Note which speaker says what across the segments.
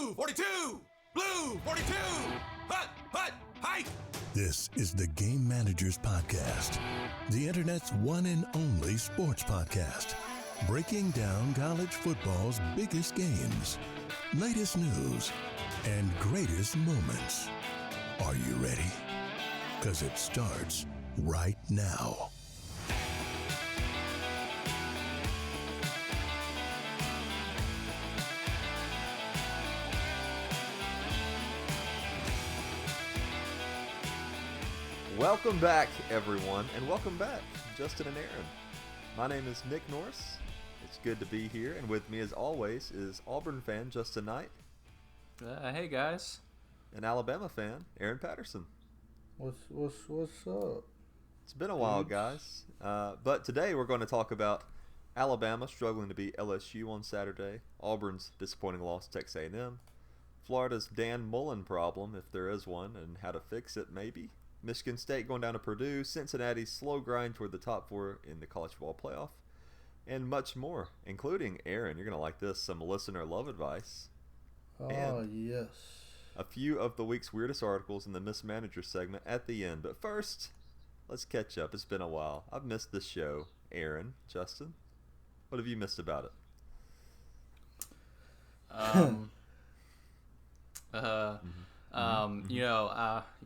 Speaker 1: Blue 42! Blue 42! Hut! Hike!
Speaker 2: This is the Game Managers Podcast, the internet's one and only sports podcast, breaking down college football's biggest games, latest news, and greatest moments. Are you ready? Because it starts right now.
Speaker 3: Welcome back, everyone, and welcome back, Justin and Aaron. My name is Nick Norris. It's good to be here, and with me, as always, is Auburn fan Justin Knight.
Speaker 4: Hey, guys.
Speaker 3: And Alabama fan Aaron Patterson.
Speaker 5: What's up?
Speaker 3: It's been a while, guys. But today we're going to talk about Alabama struggling to beat LSU on Saturday, Auburn's disappointing loss to Texas A&M, Florida's Dan Mullen problem, if there is one, and how to fix it, maybe. Michigan State going down to Purdue, Cincinnati's slow grind toward the top four in the college football playoff, and much more, including, Aaron, you're going to like this, some listener love advice.
Speaker 5: Oh, yes.
Speaker 3: A few of the week's weirdest articles in the Mismanager segment at the end. But first, let's catch up. It's been a while. I've missed this show. Aaron, Justin, what have you missed about it?
Speaker 4: You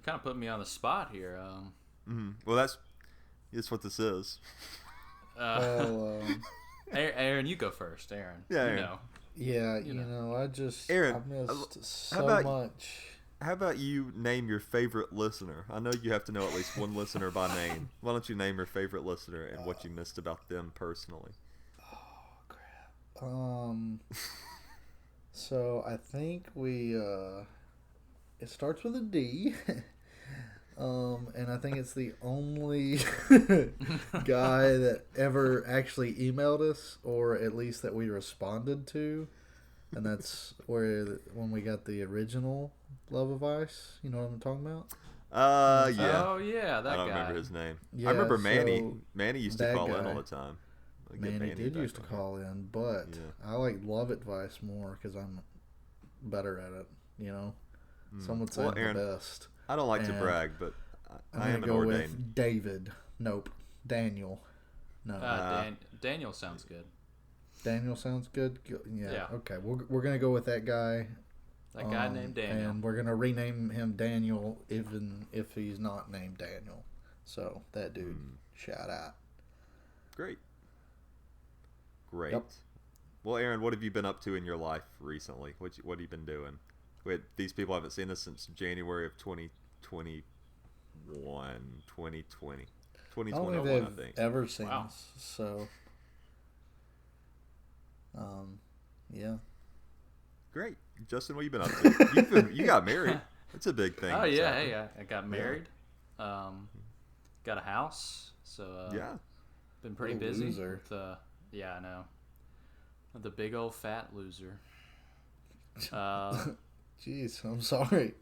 Speaker 4: kind of put me on the spot here.
Speaker 3: Well, that's what this is.
Speaker 4: Aaron, you go first. Aaron.
Speaker 3: Yeah, Aaron.
Speaker 5: I missed so much.
Speaker 3: How about you name your favorite listener? I know you have to know at least one listener by name. Why don't you name your favorite listener and what you missed about them personally?
Speaker 5: Oh, crap. So I think it starts with a D. And I think it's the only guy that ever actually emailed us, or at least that we responded to. And that's when we got the original Love of Ice. You know what I'm talking about?
Speaker 3: Yeah.
Speaker 4: Oh, yeah, that guy.
Speaker 3: I don't remember his name.
Speaker 5: Yeah,
Speaker 3: I remember Manny.
Speaker 5: so
Speaker 3: Manny used to call in all the time.
Speaker 5: Manny did used to call in, but I like Love Advice more because I'm better at it, you know? Some would say I'm
Speaker 3: Aaron,
Speaker 5: the best.
Speaker 3: I don't like to brag, but I am an
Speaker 5: go
Speaker 3: ordained.
Speaker 5: with David. Nope. Daniel. No.
Speaker 4: Daniel sounds good.
Speaker 5: Daniel sounds good? Yeah. Okay. We're going to go with that guy.
Speaker 4: That guy named Daniel.
Speaker 5: And we're going to rename him Daniel even if he's not named Daniel. So, that dude, shout out.
Speaker 3: Great.
Speaker 5: Yep.
Speaker 3: Well, Aaron, what have you been up to in your life recently? What have you been doing? These people haven't seen us since January of 2020.
Speaker 5: I don't think they've ever seen us, so yeah.
Speaker 3: Great. Justin, what have you been up to? You got married. That's a big thing.
Speaker 4: Oh yeah, hey, I got married. Got a house, so been pretty busy.
Speaker 5: Loser.
Speaker 4: Yeah, I know. The big old fat loser.
Speaker 5: Jeez, I'm sorry.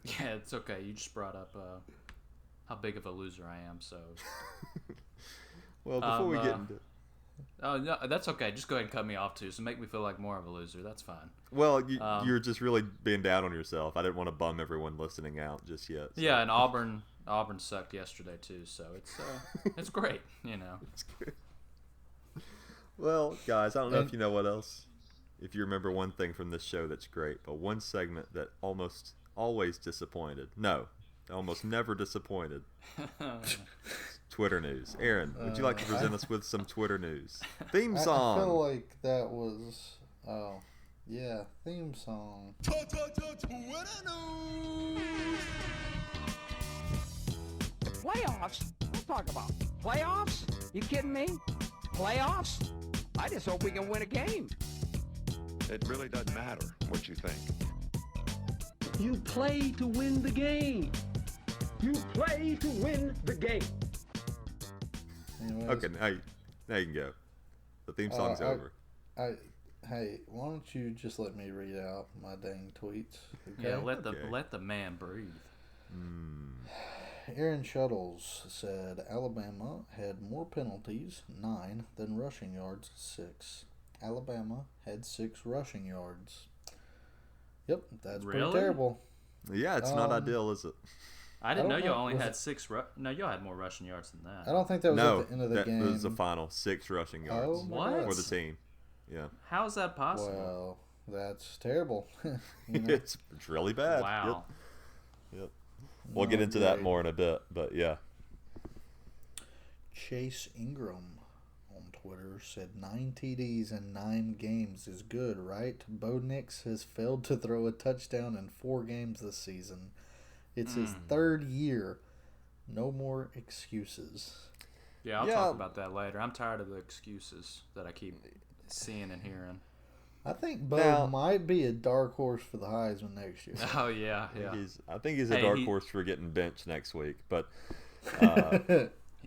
Speaker 4: Yeah, it's okay. You just brought up how big of a loser I am, so.
Speaker 3: Well, before we get into.
Speaker 4: Oh no, that's okay. Just go ahead and cut me off too, so make me feel like more of a loser. That's fine.
Speaker 3: Well, you're just really being down on yourself. I didn't want to bum everyone listening out just yet. So.
Speaker 4: Yeah, and Auburn sucked yesterday too, so it's great, you know.
Speaker 3: It's good. Well, guys, I don't know if you know what else. If you remember one thing from this show that's great, but one segment that almost always disappointed. No, almost never disappointed. Twitter news. Aaron, would you like to present us with some Twitter news? Theme song.
Speaker 5: I feel like that was... Oh, yeah, theme song.
Speaker 1: Twitter news!
Speaker 6: Playoffs? We'll talk about playoffs? You kidding me? Playoffs? I just hope we can win a game.
Speaker 7: It really doesn't matter what you think.
Speaker 8: You play to win the game. You play to win the game.
Speaker 5: Anyways,
Speaker 3: Okay, now you can go. The theme song's over.
Speaker 5: Hey, why don't you just let me read out my dang tweets? Okay?
Speaker 4: Yeah, let the man breathe.
Speaker 5: Aaron Shuttles said Alabama had more penalties, 9, than rushing yards, 6. Alabama had 6 rushing yards. Yep, that's
Speaker 4: Really?
Speaker 5: pretty terrible.
Speaker 3: Yeah, it's not ideal, is it?
Speaker 4: I didn't know
Speaker 5: don't
Speaker 4: y'all
Speaker 5: know.
Speaker 4: only
Speaker 5: Was
Speaker 4: had
Speaker 5: it-
Speaker 4: six. No, y'all had more rushing yards than that.
Speaker 5: I don't think that was
Speaker 3: No,
Speaker 5: at the end of the
Speaker 3: that
Speaker 5: game.
Speaker 3: was the final 6 rushing yards
Speaker 5: Oh my
Speaker 4: What?
Speaker 5: God.
Speaker 3: for the team. Yeah,
Speaker 4: How is that possible?
Speaker 5: Well, that's terrible. You know?
Speaker 3: it's really bad.
Speaker 4: Wow.
Speaker 3: Yep. We'll
Speaker 5: Not
Speaker 3: get into that
Speaker 5: great.
Speaker 3: more in a bit, but yeah.
Speaker 5: Chase Ingram on Twitter said 9 TDs in 9 games is good, right? Bo Nix has failed to throw a touchdown in 4 games this season. It's his 3rd year. No more excuses.
Speaker 4: Yeah, I'll
Speaker 3: Yeah.
Speaker 4: talk about that later. I'm tired of the excuses that I keep seeing and hearing.
Speaker 5: I think Bo
Speaker 3: Now-
Speaker 5: might be a dark horse for the Heisman next year.
Speaker 4: Oh yeah, yeah.
Speaker 3: I think he's a
Speaker 4: Hey,
Speaker 3: dark
Speaker 4: he-
Speaker 3: horse for getting benched next week, but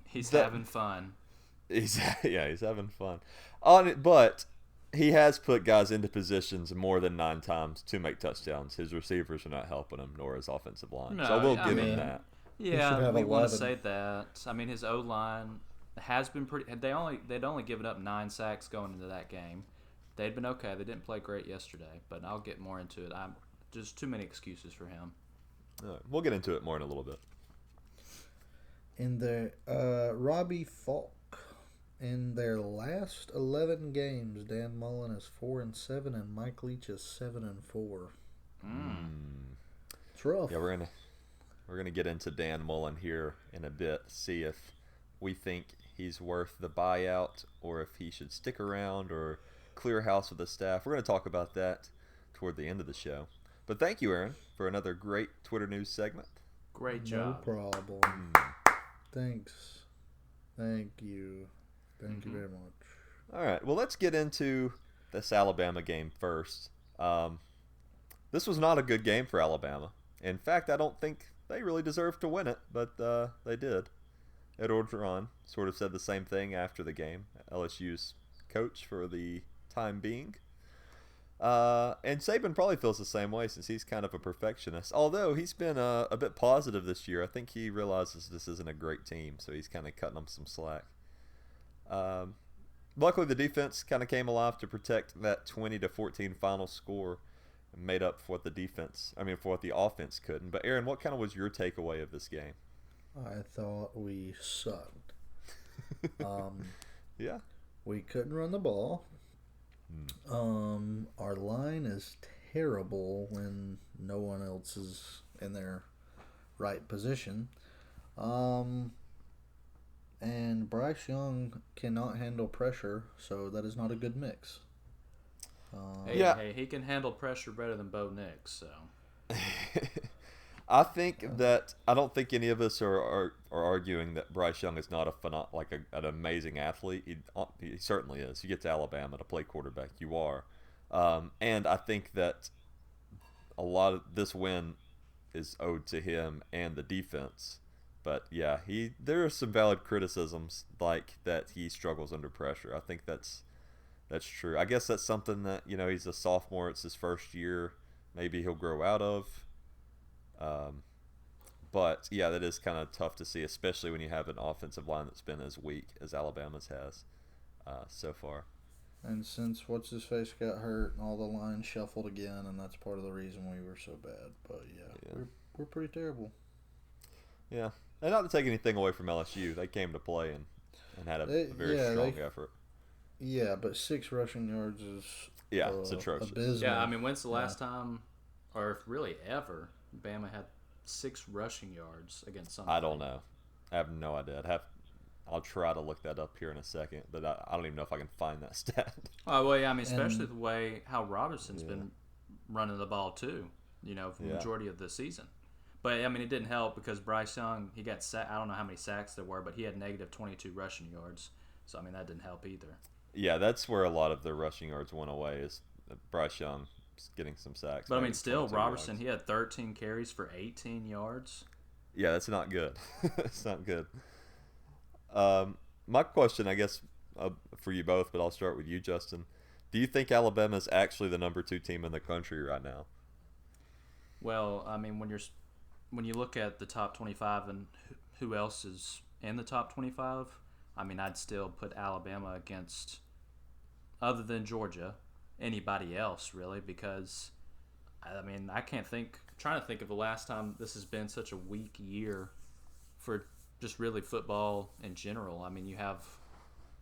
Speaker 4: He's
Speaker 3: That-
Speaker 4: having fun.
Speaker 3: he's having fun on it. But he has put guys into positions more than 9 times to make touchdowns. His receivers are not helping him, nor his offensive line. So I will give him that.
Speaker 5: should
Speaker 4: Yeah,
Speaker 5: have
Speaker 4: we want to
Speaker 5: 11.
Speaker 4: say that. I mean, his O line has been pretty. They'd only given up 9 sacks going into that game. They'd been okay. They didn't play great yesterday, but I'll get more into it. I'm just too many excuses for him.
Speaker 3: We'll get into it more in a little bit.
Speaker 5: In the Robbie Falk, in their last 11 games, Dan Mullen is 4-7 and Mike Leach is 7-4. It's rough.
Speaker 3: Yeah, we're gonna get into Dan Mullen here in a bit. See if we think he's worth the buyout or if he should stick around or clear house with the staff. We're gonna talk about that toward the end of the show. But thank you, Aaron, for another great Twitter news segment.
Speaker 4: Great
Speaker 5: No
Speaker 4: job.
Speaker 5: problem. Thanks. Thank you. Thank you very much.
Speaker 3: All right, well, let's get into this Alabama game first. This was not a good game for Alabama. In fact, I don't think they really deserved to win it, but they did. Ed Orgeron sort of said the same thing after the game, LSU's coach for the time being. And Saban probably feels the same way since he's kind of a perfectionist. Although he's been a bit positive this year. I think he realizes this isn't a great team, so he's kind of cutting them some slack. Luckily, the defense kind of came alive to protect that 20-14 final score and made up for what for what the offense couldn't. But Aaron, what kind of was your takeaway of this game?
Speaker 5: I thought we sucked.
Speaker 3: Yeah.
Speaker 5: We couldn't run the ball. Our line is terrible when no one else is in their right position. And Bryce Young cannot handle pressure, so that is not a good mix.
Speaker 4: Hey, he can handle pressure better than Bo Nix. So
Speaker 3: I don't think any of us are arguing that Bryce Young is not an amazing athlete. He certainly is. You get to Alabama to play quarterback, you are. And I think that a lot of this win is owed to him and the defense. But yeah, there are some valid criticisms like that he struggles under pressure. I think that's true. I guess that's something that, he's a sophomore. It's his first year. Maybe he'll grow out of. But yeah, that is kind of tough to see, especially when you have an offensive line that's been as weak as Alabama's has so far.
Speaker 5: And since what's-his-face got hurt, all the lines shuffled again, and that's part of the reason we were so bad. But yeah. We're pretty terrible.
Speaker 3: Yeah. And not to take anything away from LSU, they came to play and had a very strong effort.
Speaker 5: Yeah, but 6 rushing yards is
Speaker 3: it's atrocious.
Speaker 5: abysmal.
Speaker 4: yeah, I mean, when's the last time, or if really ever, Bama had 6 rushing yards against somebody?
Speaker 3: I don't know. I have no idea. I'll try to look that up here in a second, but I don't even know if I can find that stat.
Speaker 4: Oh well, yeah, I mean, especially the way how Robinson's been running the ball too. For the majority of the season. But I mean, it didn't help because Bryce Young, he got I don't know how many sacks there were, but he had negative 22 rushing yards. So I mean, that didn't help either.
Speaker 3: Yeah, that's where a lot of the rushing yards went away, is Bryce Young getting some sacks.
Speaker 4: But I mean, still,
Speaker 3: 22
Speaker 4: Robertson,
Speaker 3: yards.
Speaker 4: he had 13 carries for 18 yards.
Speaker 3: Yeah, that's not good. It's not good. My question, I guess, for you both, but I'll start with you, Justin. Do you think Alabama is actually the number 2 team in the country right now?
Speaker 4: Well, I mean, when you look at the top 25 and who else is in the top 25, I mean, I'd still put Alabama against, other than Georgia, anybody else really, because I mean, I can't think. Trying to think of the last time this has been such a weak year for just really football in general. I mean, you have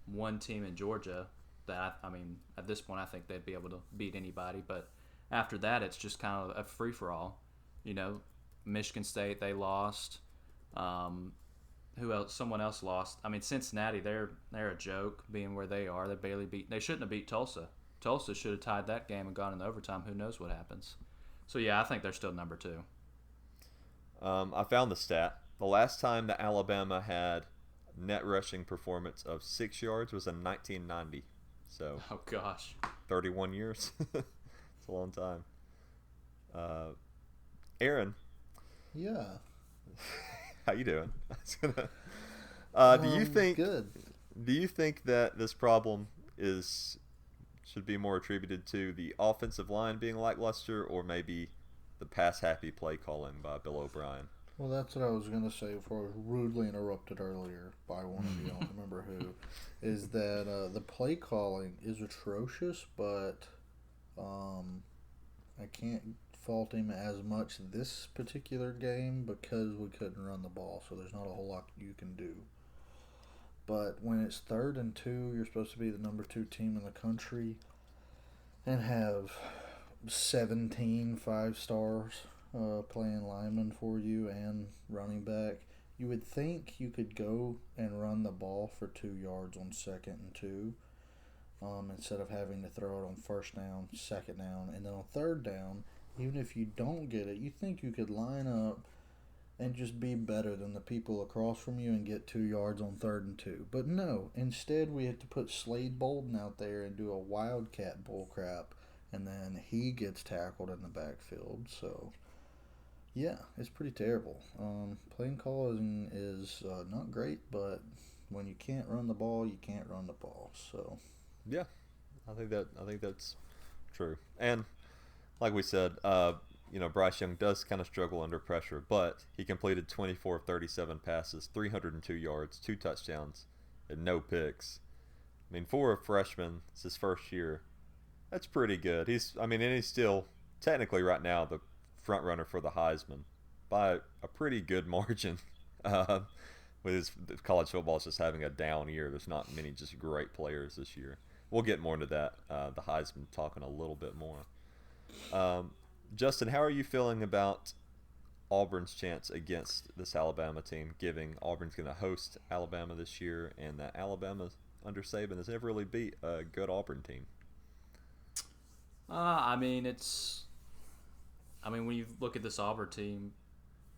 Speaker 4: one team in Georgia that I mean, at this point, I think they'd be able to beat anybody. But after that, it's just kind of a free for all. You know, Michigan State, they lost. Who else? Someone else lost. I mean, Cincinnati, they're a joke being where they are. They barely beat. They shouldn't have beat Tulsa. Tulsa should have tied that game and gone into overtime. Who knows what happens? So yeah, I think they're still number 2.
Speaker 3: I found the stat. The last time that Alabama had net rushing performance of 6 yards was in 1990. So.
Speaker 4: Oh gosh.
Speaker 3: 31 years. It's a long time. Aaron.
Speaker 5: Yeah.
Speaker 3: How you doing? Do you think?
Speaker 5: Good.
Speaker 3: Do you think that this problem should be more attributed to the offensive line being lackluster, or maybe the pass-happy play calling by Bill O'Brien?
Speaker 5: Well, that's what I was going to say before I was rudely interrupted earlier by one of you, I don't remember who, is that the play calling is atrocious, but I can't fault him as much this particular game because we couldn't run the ball, so there's not a whole lot you can do. But when it's 3rd and 2, you're supposed to be the number 2 team in the country and have 17 5-stars playing linemen for you and running back. You would think you could go and run the ball for 2 yards on 2nd and 2 instead of having to throw it on 1st down, 2nd down, and then on 3rd down. Even if you don't get it, you think you could line up and just be better than the people across from you and get 2 yards on 3rd and 2. But no, instead we had to put Slade Bolden out there and do a wildcat bullcrap, and then he gets tackled in the backfield. So, yeah, it's pretty terrible. Playing calling is not great, but when you can't run the ball, you can't run the ball. So,
Speaker 3: yeah, I think that's true. And like we said, Bryce Young does kind of struggle under pressure, but he completed 24 of 37 passes, 302 yards, 2 touchdowns, and no picks. I mean, for a freshman, it's his first year. That's pretty good. He's still technically right now the front runner for the Heisman by a pretty good margin. With college football is just having a down year. There's not many just great players this year. We'll get more into that, the Heisman, talking a little bit more. Justin, how are you feeling about Auburn's chance against this Alabama team, given Auburn's going to host Alabama this year, and that Alabama under Saban has never really beat a good Auburn team?
Speaker 4: When you look at this Auburn team,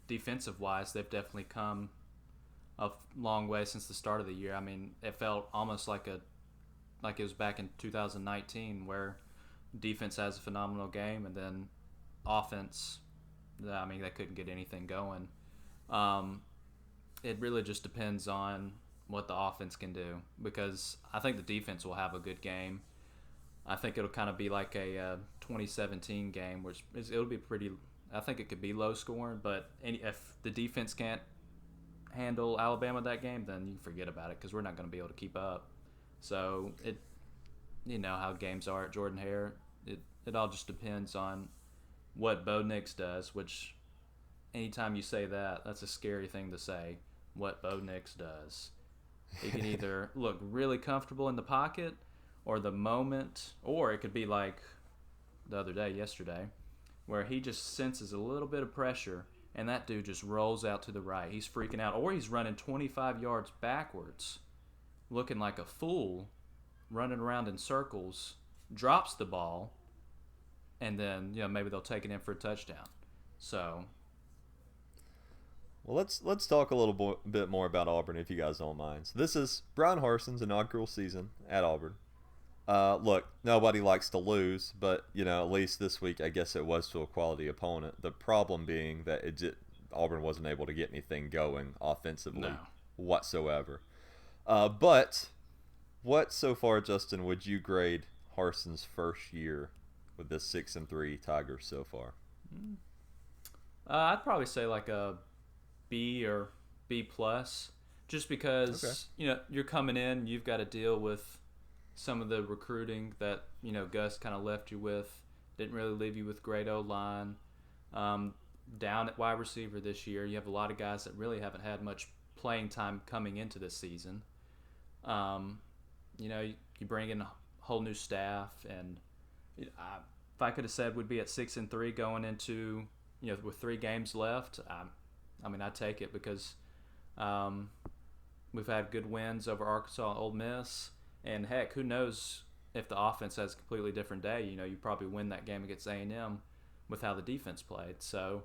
Speaker 4: defensive-wise, they've definitely come a long way since the start of the year. I mean, it felt almost like it was back in 2019 where defense has a phenomenal game, and then offense, they couldn't get anything going. It really just depends on what the offense can do, because I think the defense will have a good game. I think it'll kind of be like a 2017 game, which it'll be pretty. I think it could be low scoring, but if the defense can't handle Alabama that game, then you forget about it, because we're not going to be able to keep up. So how games are at Jordan-Hare. It all just depends on what Bo Nix does, which anytime you say that, that's a scary thing to say, what Bo Nix does. He can either look really comfortable in the pocket or the moment, or it could be like yesterday, where he just senses a little bit of pressure and that dude just rolls out to the right. He's freaking out, or he's running 25 yards backwards, looking like a fool, running around in circles, drops the ball, and then maybe they'll take it in for a touchdown. So,
Speaker 3: well, let's talk a little bit more about Auburn, if you guys don't mind. So this is Brian Harsin's inaugural season at Auburn. Look, nobody likes to lose, but at least this week I guess it was to a quality opponent. The problem being that Auburn wasn't able to get anything going offensively whatsoever. But what so far, Justin, would you grade Harsin's first year with the 6-3 Tigers so far?
Speaker 4: I'd probably say like a B or B plus, just because you're coming in, you've got to deal with some of the recruiting that Gus kind of left you with didn't really leave you with great O-line. Down at wide receiver this year, you have a lot of guys that really haven't had much playing time coming into this season. You bring in a whole new staff, and if I could have said we'd be at 6-3 going into, with 3 games left, I'd take it because we've had good wins over Arkansas and Ole Miss, and heck, who knows if the offense has a completely different day. You probably win that game against A&M with how the defense played. So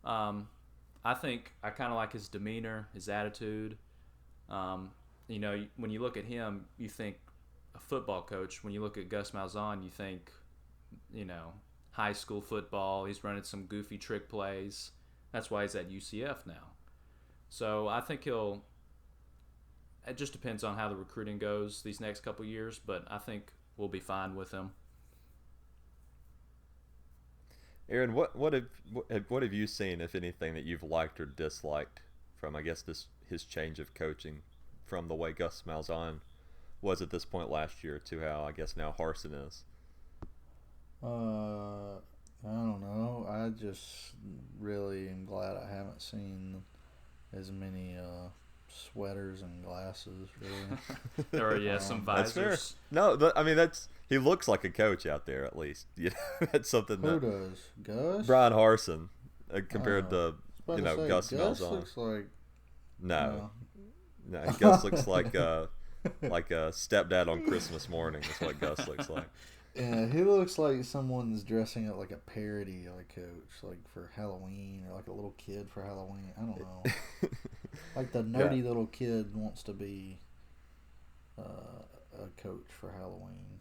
Speaker 4: I think I kind of like his demeanor, his attitude. When you look at him, you think a football coach. When you look at Gus Malzahn, you think, high school football. He's running some goofy trick plays. That's why he's at UCF now. So I think it just depends on how the recruiting goes these next couple years, but I think we'll be fine with him.
Speaker 3: Aaron, what have you seen, if anything, that you've liked or disliked from, I guess, his change of coaching from the way Gus Malzahn was at this point last year to how, I guess, now Harsin is?
Speaker 5: I don't know. I just really am glad I haven't seen as many sweaters and glasses, really.
Speaker 4: Or some visors.
Speaker 3: No, he looks like a coach out there, at least. That's something.
Speaker 5: Who does? Gus?
Speaker 3: Brian Harsin, compared to Gus
Speaker 5: Gus
Speaker 3: Malzahn.
Speaker 5: Looks like
Speaker 3: no, Gus looks like a stepdad on Christmas morning. That's what Gus looks like.
Speaker 5: Yeah, he looks like someone's dressing up like a parody of a coach, like for Halloween, or like a little kid for Halloween. I don't know. Like the nerdy little kid wants to be a coach for Halloween.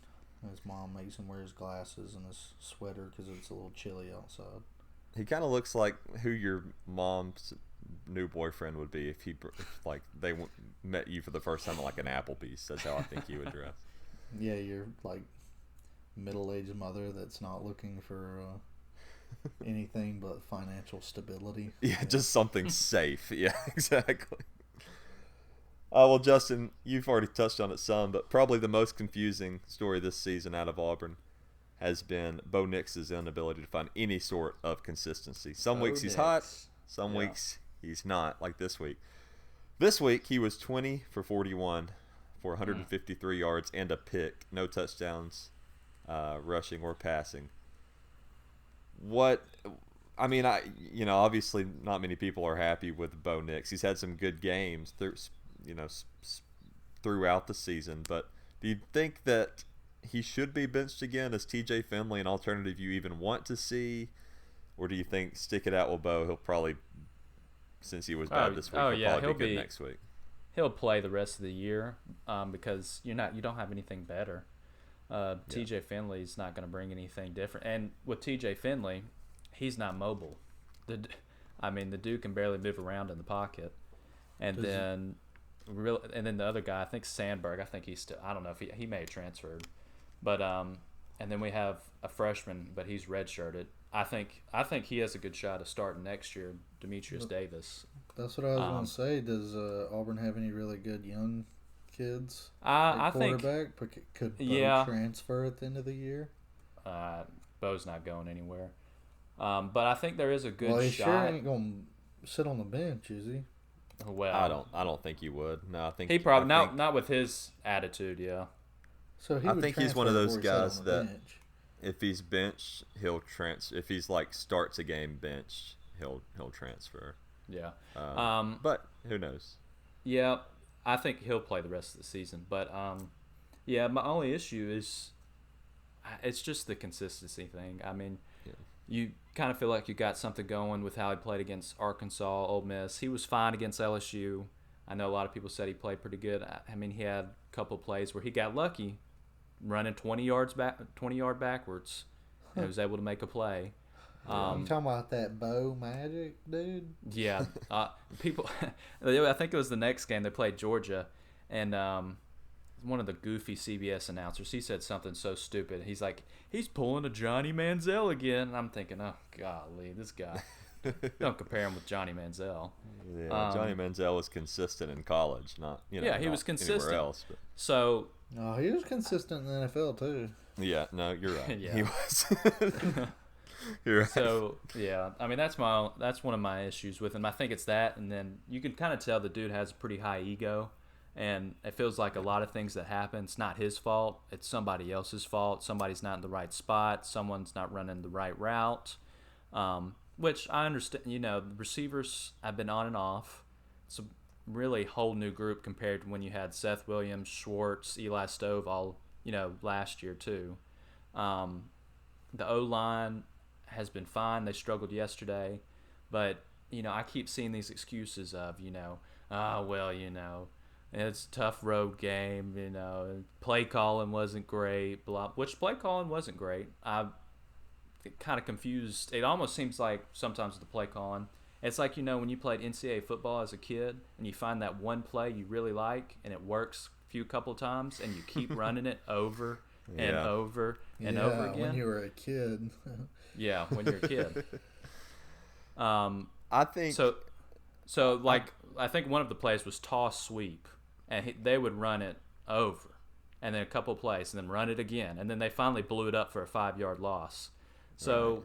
Speaker 5: His mom makes him wear his glasses and his sweater because it's a little chilly outside.
Speaker 3: He kind of looks like who your mom's new boyfriend would be if they met you for the first time at like an Applebee's. That's how I think he would dress.
Speaker 5: Yeah, you're like middle-aged mother that's not looking for anything but financial stability.
Speaker 3: Yeah, just something safe. Yeah, exactly. Well, Justin, you've already touched on it some, but probably the most confusing story this season out of Auburn has been Bo Nix's inability to find any sort of consistency. Some weeks he's hot, some weeks he's not, like this week. This week he was 20 for 41 for 153 yards and a pick, no touchdowns, rushing or passing. Obviously not many people are happy with Bo Nix. He's had some good games throughout the season, but do you think that he should be benched again? Is TJ Finley an alternative you even want to see, or do you think stick it out with Bo? He'll probably, since he was bad this week, he'll probably be good next week.
Speaker 4: He'll play the rest of the year because you don't have anything better. TJ Finley's not going to bring anything different, and with TJ Finley, he's not mobile. The dude can barely move around in the pocket, and then the other guy, I think Sandberg, I think he's still, I don't know if he may have transferred, but and then we have a freshman, but he's redshirted. I think he has a good shot of starting next year, Demetrius Davis.
Speaker 5: That's what I was going to say. Does Auburn have any really good young kids?
Speaker 4: I think
Speaker 5: quarterback could Bo transfer at the end of the year.
Speaker 4: Bo's not going anywhere, but I think there is a good shot.
Speaker 5: Well, he sure ain't going to sit on the bench, is he?
Speaker 4: Well,
Speaker 3: I don't think he would. No, I think
Speaker 4: he probably not with his attitude. Yeah.
Speaker 5: So
Speaker 3: I think he's one of those guys that if he's benched, he'll transfer. If he's starts a game benched, he'll transfer.
Speaker 4: Yeah.
Speaker 3: But who knows?
Speaker 4: Yeah, I think he'll play the rest of the season. But my only issue is it's just the consistency thing. You kind of feel like you got something going with how he played against Arkansas, Ole Miss. He was fine against LSU. I know a lot of people said he played pretty good. He had a couple of plays where he got lucky, running 20 yard backwards, and was able to make a play.
Speaker 5: You talking about that Bo Magic dude?
Speaker 4: Yeah, people. I think it was the next game they played Georgia, and one of the goofy CBS announcers, he said something so stupid. He's like, he's pulling a Johnny Manziel again. And I'm thinking, oh golly, this guy. Don't compare him with Johnny Manziel.
Speaker 3: Yeah, Johnny Manziel was consistent in college, not
Speaker 4: yeah, he
Speaker 3: not
Speaker 4: was consistent
Speaker 3: anywhere else. But.
Speaker 4: So
Speaker 5: No, he was consistent in the NFL too.
Speaker 3: Yeah, no, you're right.
Speaker 4: Yeah.
Speaker 3: He was. You're right.
Speaker 4: So yeah, I mean that's one of my issues with him. I think it's that, and then you can kind of tell the dude has a pretty high ego, and it feels like a lot of things that happen, it's not his fault. It's somebody else's fault. Somebody's not in the right spot. Someone's not running the right route. Which I understand. The receivers have been on and off. It's a really whole new group compared to when you had Seth Williams, Schwartz, Eli Stove all last year too. The O-line has been fine. They struggled yesterday, but I keep seeing these excuses of it's a tough road game. Play calling wasn't great. Blah. Which play calling wasn't great. I kind of confused. It almost seems like sometimes the play calling, it's like when you played NCAA football as a kid and you find that one play you really like and it works a couple times and you keep running it over and over and over again.
Speaker 5: When you were a kid.
Speaker 4: Yeah, when you're a kid.
Speaker 3: I think
Speaker 4: so. I think one of the plays was toss sweep, and they would run it over, and then a couple plays, and then run it again, and then they finally blew it up for a 5-yard loss. So,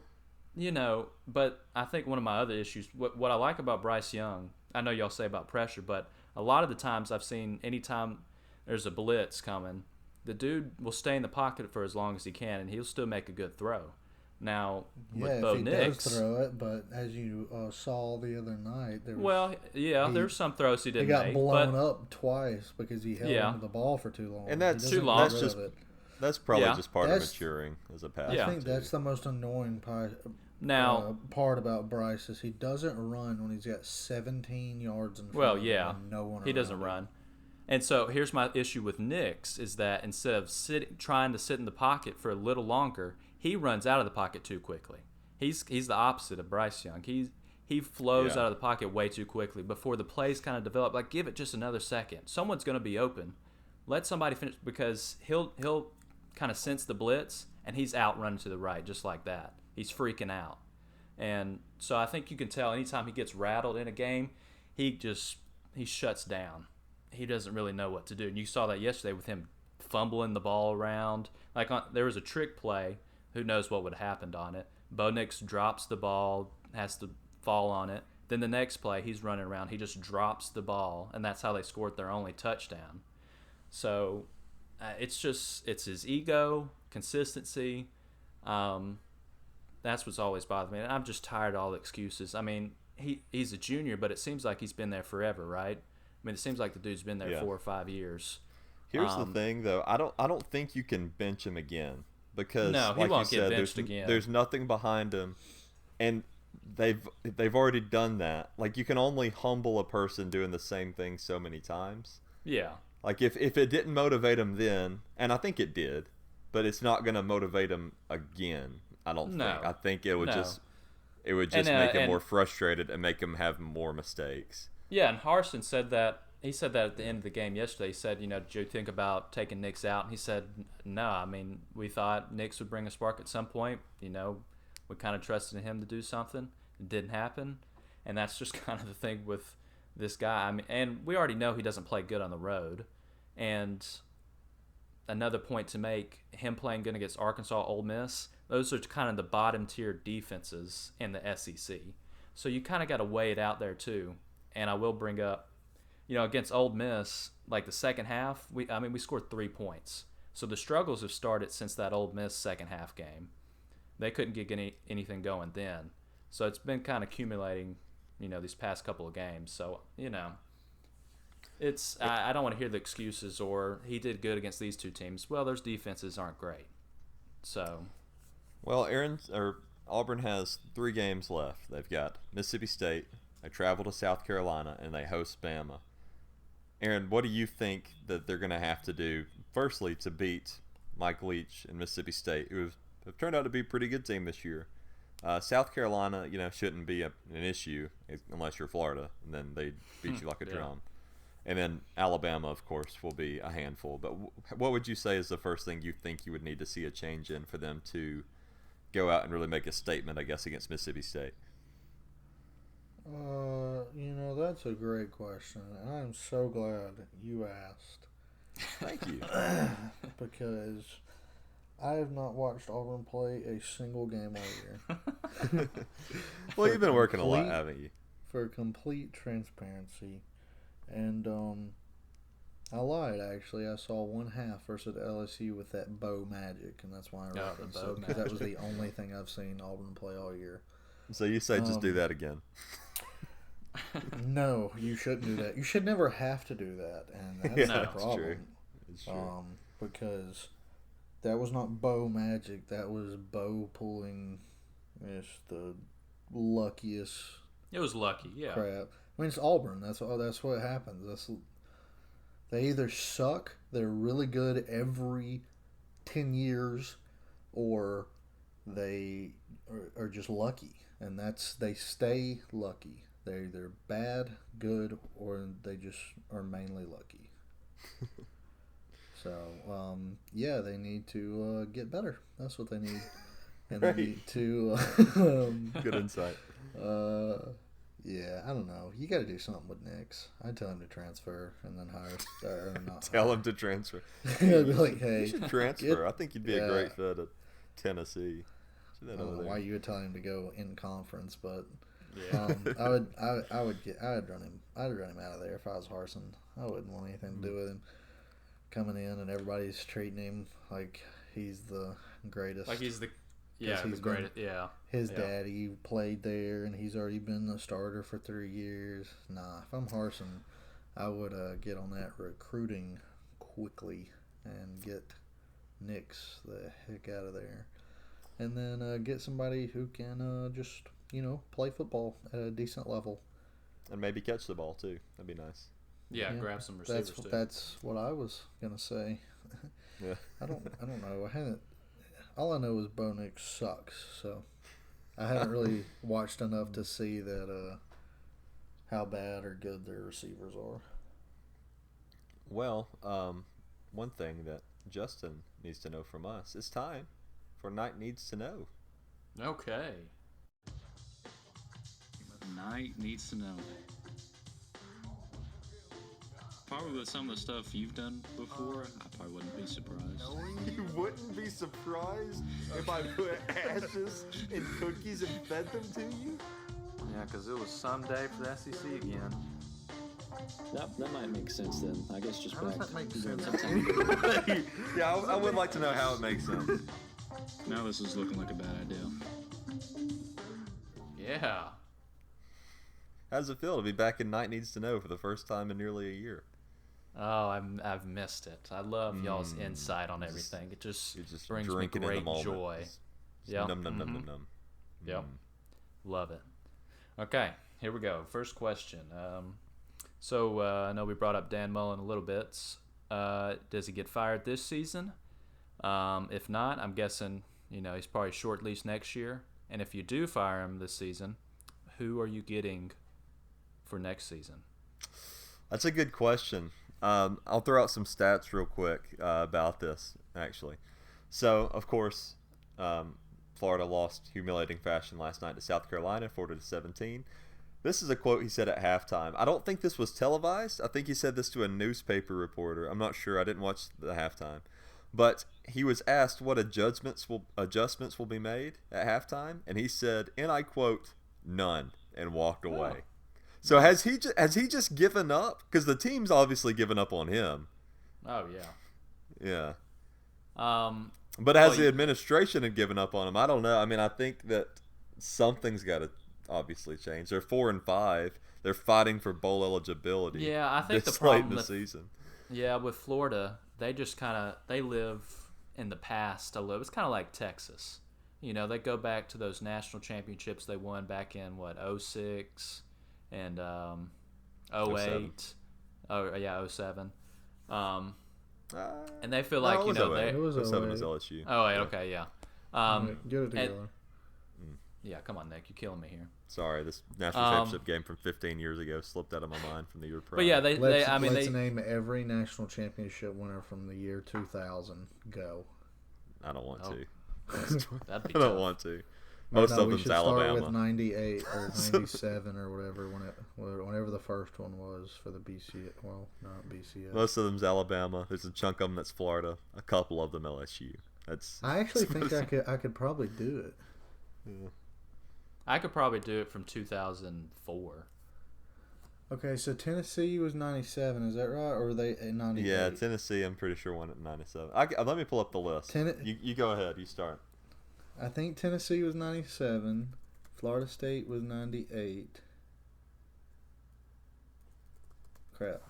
Speaker 4: but I think one of my other issues, what I like about Bryce Young, I know y'all say about pressure, but a lot of the times I've seen anytime there's a blitz coming, the dude will stay in the pocket for as long as he can, and he'll still make a good throw. Now, with Bo Nix,
Speaker 5: does throw it, but as you saw the other night,
Speaker 4: there's some throws he didn't make.
Speaker 5: He got blown up twice because he held onto the ball for too long.
Speaker 3: And that's
Speaker 4: too long.
Speaker 3: That's probably just part of maturing as a passer.
Speaker 5: I think that's the most annoying part about Bryce is he doesn't run when he's got 17 yards in front of him and no one
Speaker 4: he doesn't run. And so here's my issue with Nix is that instead of trying to sit in the pocket for a little longer, he runs out of the pocket too quickly. He's the opposite of Bryce Young. He flows out of the pocket way too quickly before the plays kind of develop. Like, give it just another second. Someone's going to be open. Let somebody finish because he'll kind of sense the blitz and he's out running to the right just like that. He's freaking out. And so I think you can tell anytime he gets rattled in a game, he shuts down. He doesn't really know what to do. And you saw that yesterday with him fumbling the ball around. There was a trick play. Who knows what would have happened on it. Bo Nix drops the ball, has to fall on it. Then the next play, he's running around. He just drops the ball, and that's how they scored their only touchdown. So it's his ego, consistency. That's what's always bothered me. And I'm just tired of all the excuses. I mean, he's a junior, but it seems like he's been there forever, right? I mean, it seems like the dude's been there 4 or 5 years.
Speaker 3: Here's the thing, though. I don't think you can bench him again. Because,
Speaker 4: he won't get benched again.
Speaker 3: There's nothing behind him, and they've already done that. Like, you can only humble a person doing the same thing so many times.
Speaker 4: Yeah.
Speaker 3: Like, if it didn't motivate him then, and I think it did, but it's not going to motivate him again. I don't think. I think it would just make him more frustrated and make him have more mistakes.
Speaker 4: Yeah, and Harsin said that. He said that at the end of the game yesterday. He said, did you think about taking Nix out? And he said, no. I mean, we thought Nix would bring a spark at some point. We kind of trusted in him to do something. It didn't happen. And that's just kind of the thing with this guy. I mean, and we already know he doesn't play good on the road. And another point to make, him playing good against Arkansas, Ole Miss, those are kind of the bottom-tier defenses in the SEC. So you kind of got to weigh it out there too. And I will bring up, against Ole Miss, like the second half, we scored 3 points. So the struggles have started since that Ole Miss second half game. They couldn't get anything going then. So it's been kind of accumulating, these past couple of games. So, it's I don't want to hear the excuses or he did good against these two teams. Well, those defenses aren't great. So.
Speaker 3: Well, Auburn has 3 games left. They've got Mississippi State, they travel to South Carolina, and they host Bama. Aaron, what do you think that they're going to have to do, firstly, to beat Mike Leach and Mississippi State, who have turned out to be a pretty good team this year? South Carolina, shouldn't be an issue unless you're Florida, and then they beat you like a drum. And then Alabama, of course, will be a handful. But what would you say is the first thing you think you would need to see a change in for them to go out and really make a statement, I guess, against Mississippi State?
Speaker 5: That's a great question. I'm so glad you asked.
Speaker 3: Thank you.
Speaker 5: Because I have not watched Auburn play a single game all year.
Speaker 3: Well, you've been working a lot, haven't you?
Speaker 5: For complete transparency. And I lied, actually. I saw one half versus LSU with that bow magic, and that's why I referenced it, because that was the only thing I've seen Auburn play all year.
Speaker 3: So you say just do that again.
Speaker 5: No, you shouldn't do that. You should never have to do that, and that's the problem.
Speaker 3: It's true.
Speaker 5: Because that was not bow magic. That was bow pulling. It's the luckiest.
Speaker 4: It was lucky, yeah.
Speaker 5: Crap. I mean, it's Auburn. That's what happens. They either suck, they're really good every 10 years, or they are just lucky, and they stay lucky. They're either bad, good, or they just are mainly lucky. So, they need to get better. That's what they need. And they need to...
Speaker 3: Good insight.
Speaker 5: I don't know. You got to do something with Nix. I'd tell him to transfer and then hire... Or not
Speaker 3: Tell him to transfer.
Speaker 5: I'd be like, hey...
Speaker 3: You should transfer. I think you'd be a great fit at Tennessee.
Speaker 5: I don't know why you would tell him to go in conference, but...
Speaker 4: Yeah.
Speaker 5: I would run him. I'd run him out of there if I was Harsin. I wouldn't want anything to do with him coming in and everybody's treating him like he's the greatest.
Speaker 4: Like he's the greatest. Yeah.
Speaker 5: His daddy played there and he's already been a starter for 3 years. Nah, if I'm Harsin, I would get on that recruiting quickly and get Nix the heck out of there, and then get somebody who can just play football at a decent level.
Speaker 3: And maybe catch the ball, too. That'd be nice.
Speaker 4: Yeah, grab some receivers, too.
Speaker 5: That's what I was going to say.
Speaker 3: Yeah.
Speaker 5: I don't know. All I know is Bo Nix sucks, so I haven't really watched enough to see that how bad or good their receivers are.
Speaker 3: Well, one thing that Justin needs to know from us, it's time for Knight Needs to Know.
Speaker 4: Okay.
Speaker 9: Knight needs to know. Probably with some of the stuff you've done before, I probably wouldn't be surprised.
Speaker 3: You wouldn't be surprised if I put ashes in cookies and fed them to you?
Speaker 4: Yeah, because it was someday for the SEC again.
Speaker 10: That might make sense then. I guess just
Speaker 5: How does that make sense?
Speaker 3: Yeah, I would like to know how it makes sense.
Speaker 9: Now this is looking like a bad idea.
Speaker 4: Yeah.
Speaker 3: How does it feel to be back in Knight Needs to Know for the first time in nearly a year?
Speaker 4: Oh, I've missed it. I love y'all's insight on everything. It just brings me great joy.
Speaker 3: Yeah. Num num num num num.
Speaker 4: Yep. Love it. Okay, here we go. First question. So I know we brought up Dan Mullen a little bit. Does he get fired this season? If not, I'm guessing he's probably short lease next year. And if you do fire him this season, who are you getting for next season?
Speaker 3: That's a good question. I'll throw out some stats real quick about this, actually. So, of course, Florida lost humiliating fashion last night to South Carolina, 40-17. This is a quote he said at halftime. I don't think this was televised. I think he said this to a newspaper reporter. I'm not sure. I didn't watch the halftime. But he was asked what adjustments will be made at halftime, and he said, and I quote, "None," and walked away. Oh. So has he just given up? Because the team's obviously given up on him.
Speaker 4: Oh yeah.
Speaker 3: Yeah. But has the administration had given up on him? I don't know. I mean, I think that something's got to obviously change. They're 4-5. They're fighting for bowl eligibility.
Speaker 4: Yeah, I think the
Speaker 3: late
Speaker 4: problem
Speaker 3: in the season.
Speaker 4: Yeah, with Florida, they just they live in the past a little. It's kind of like Texas. They go back to those national championships they won back in 06 and 08. Oh yeah, 07. And they feel like
Speaker 3: it was 07 was LSU.
Speaker 4: Oh wait, okay, yeah.
Speaker 5: Get it together.
Speaker 4: Yeah, come on, Nick, you're killing me here.
Speaker 3: Sorry, this national championship game from 15 years ago slipped out of my mind from the year prior.
Speaker 4: But yeah,
Speaker 5: let's name every national championship winner from the year 2000. Go.
Speaker 3: I don't want to.
Speaker 4: That'd be
Speaker 3: I don't
Speaker 4: tough.
Speaker 3: want to. Most
Speaker 5: no,
Speaker 3: of
Speaker 5: we
Speaker 3: them's
Speaker 5: should start
Speaker 3: Alabama.
Speaker 5: with 98 or 97 or whatever whenever the first one was for the BCS. Well, not BCS.
Speaker 3: Most of them's Alabama. There's a chunk of them that's Florida. A couple of them LSU.
Speaker 5: I actually think I could probably do it.
Speaker 3: Yeah.
Speaker 4: I could probably do it from 2004.
Speaker 5: Okay, so Tennessee was 97, is that right? Or were they at 98?
Speaker 3: Yeah, Tennessee, I'm pretty sure won at 97. Let me pull up the list. You go ahead. You start.
Speaker 5: I think Tennessee was 97. Florida State was 98. Crap.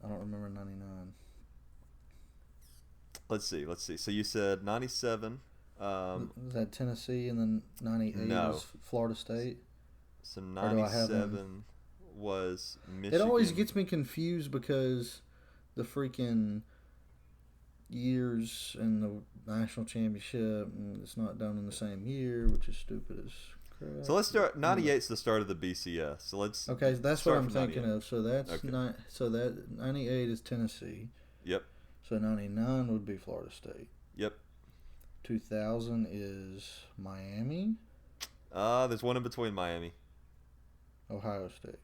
Speaker 5: I don't remember 99.
Speaker 3: Let's see. So you said 97.
Speaker 5: Was that Tennessee and then 98 was Florida State?
Speaker 3: So 97 was Michigan.
Speaker 5: It always gets me confused because the freaking years in the national championship, and it's not done in the same year, which is stupid as crap.
Speaker 3: So let's start. 98's the start of the BCS. So let's.
Speaker 5: Okay, that's what I'm thinking
Speaker 3: 98.
Speaker 5: of. So that's so that 98 is Tennessee.
Speaker 3: Yep.
Speaker 5: So 99 would be Florida State.
Speaker 3: Yep.
Speaker 5: 2000 is Miami.
Speaker 3: There's one in between Miami,
Speaker 5: Ohio State,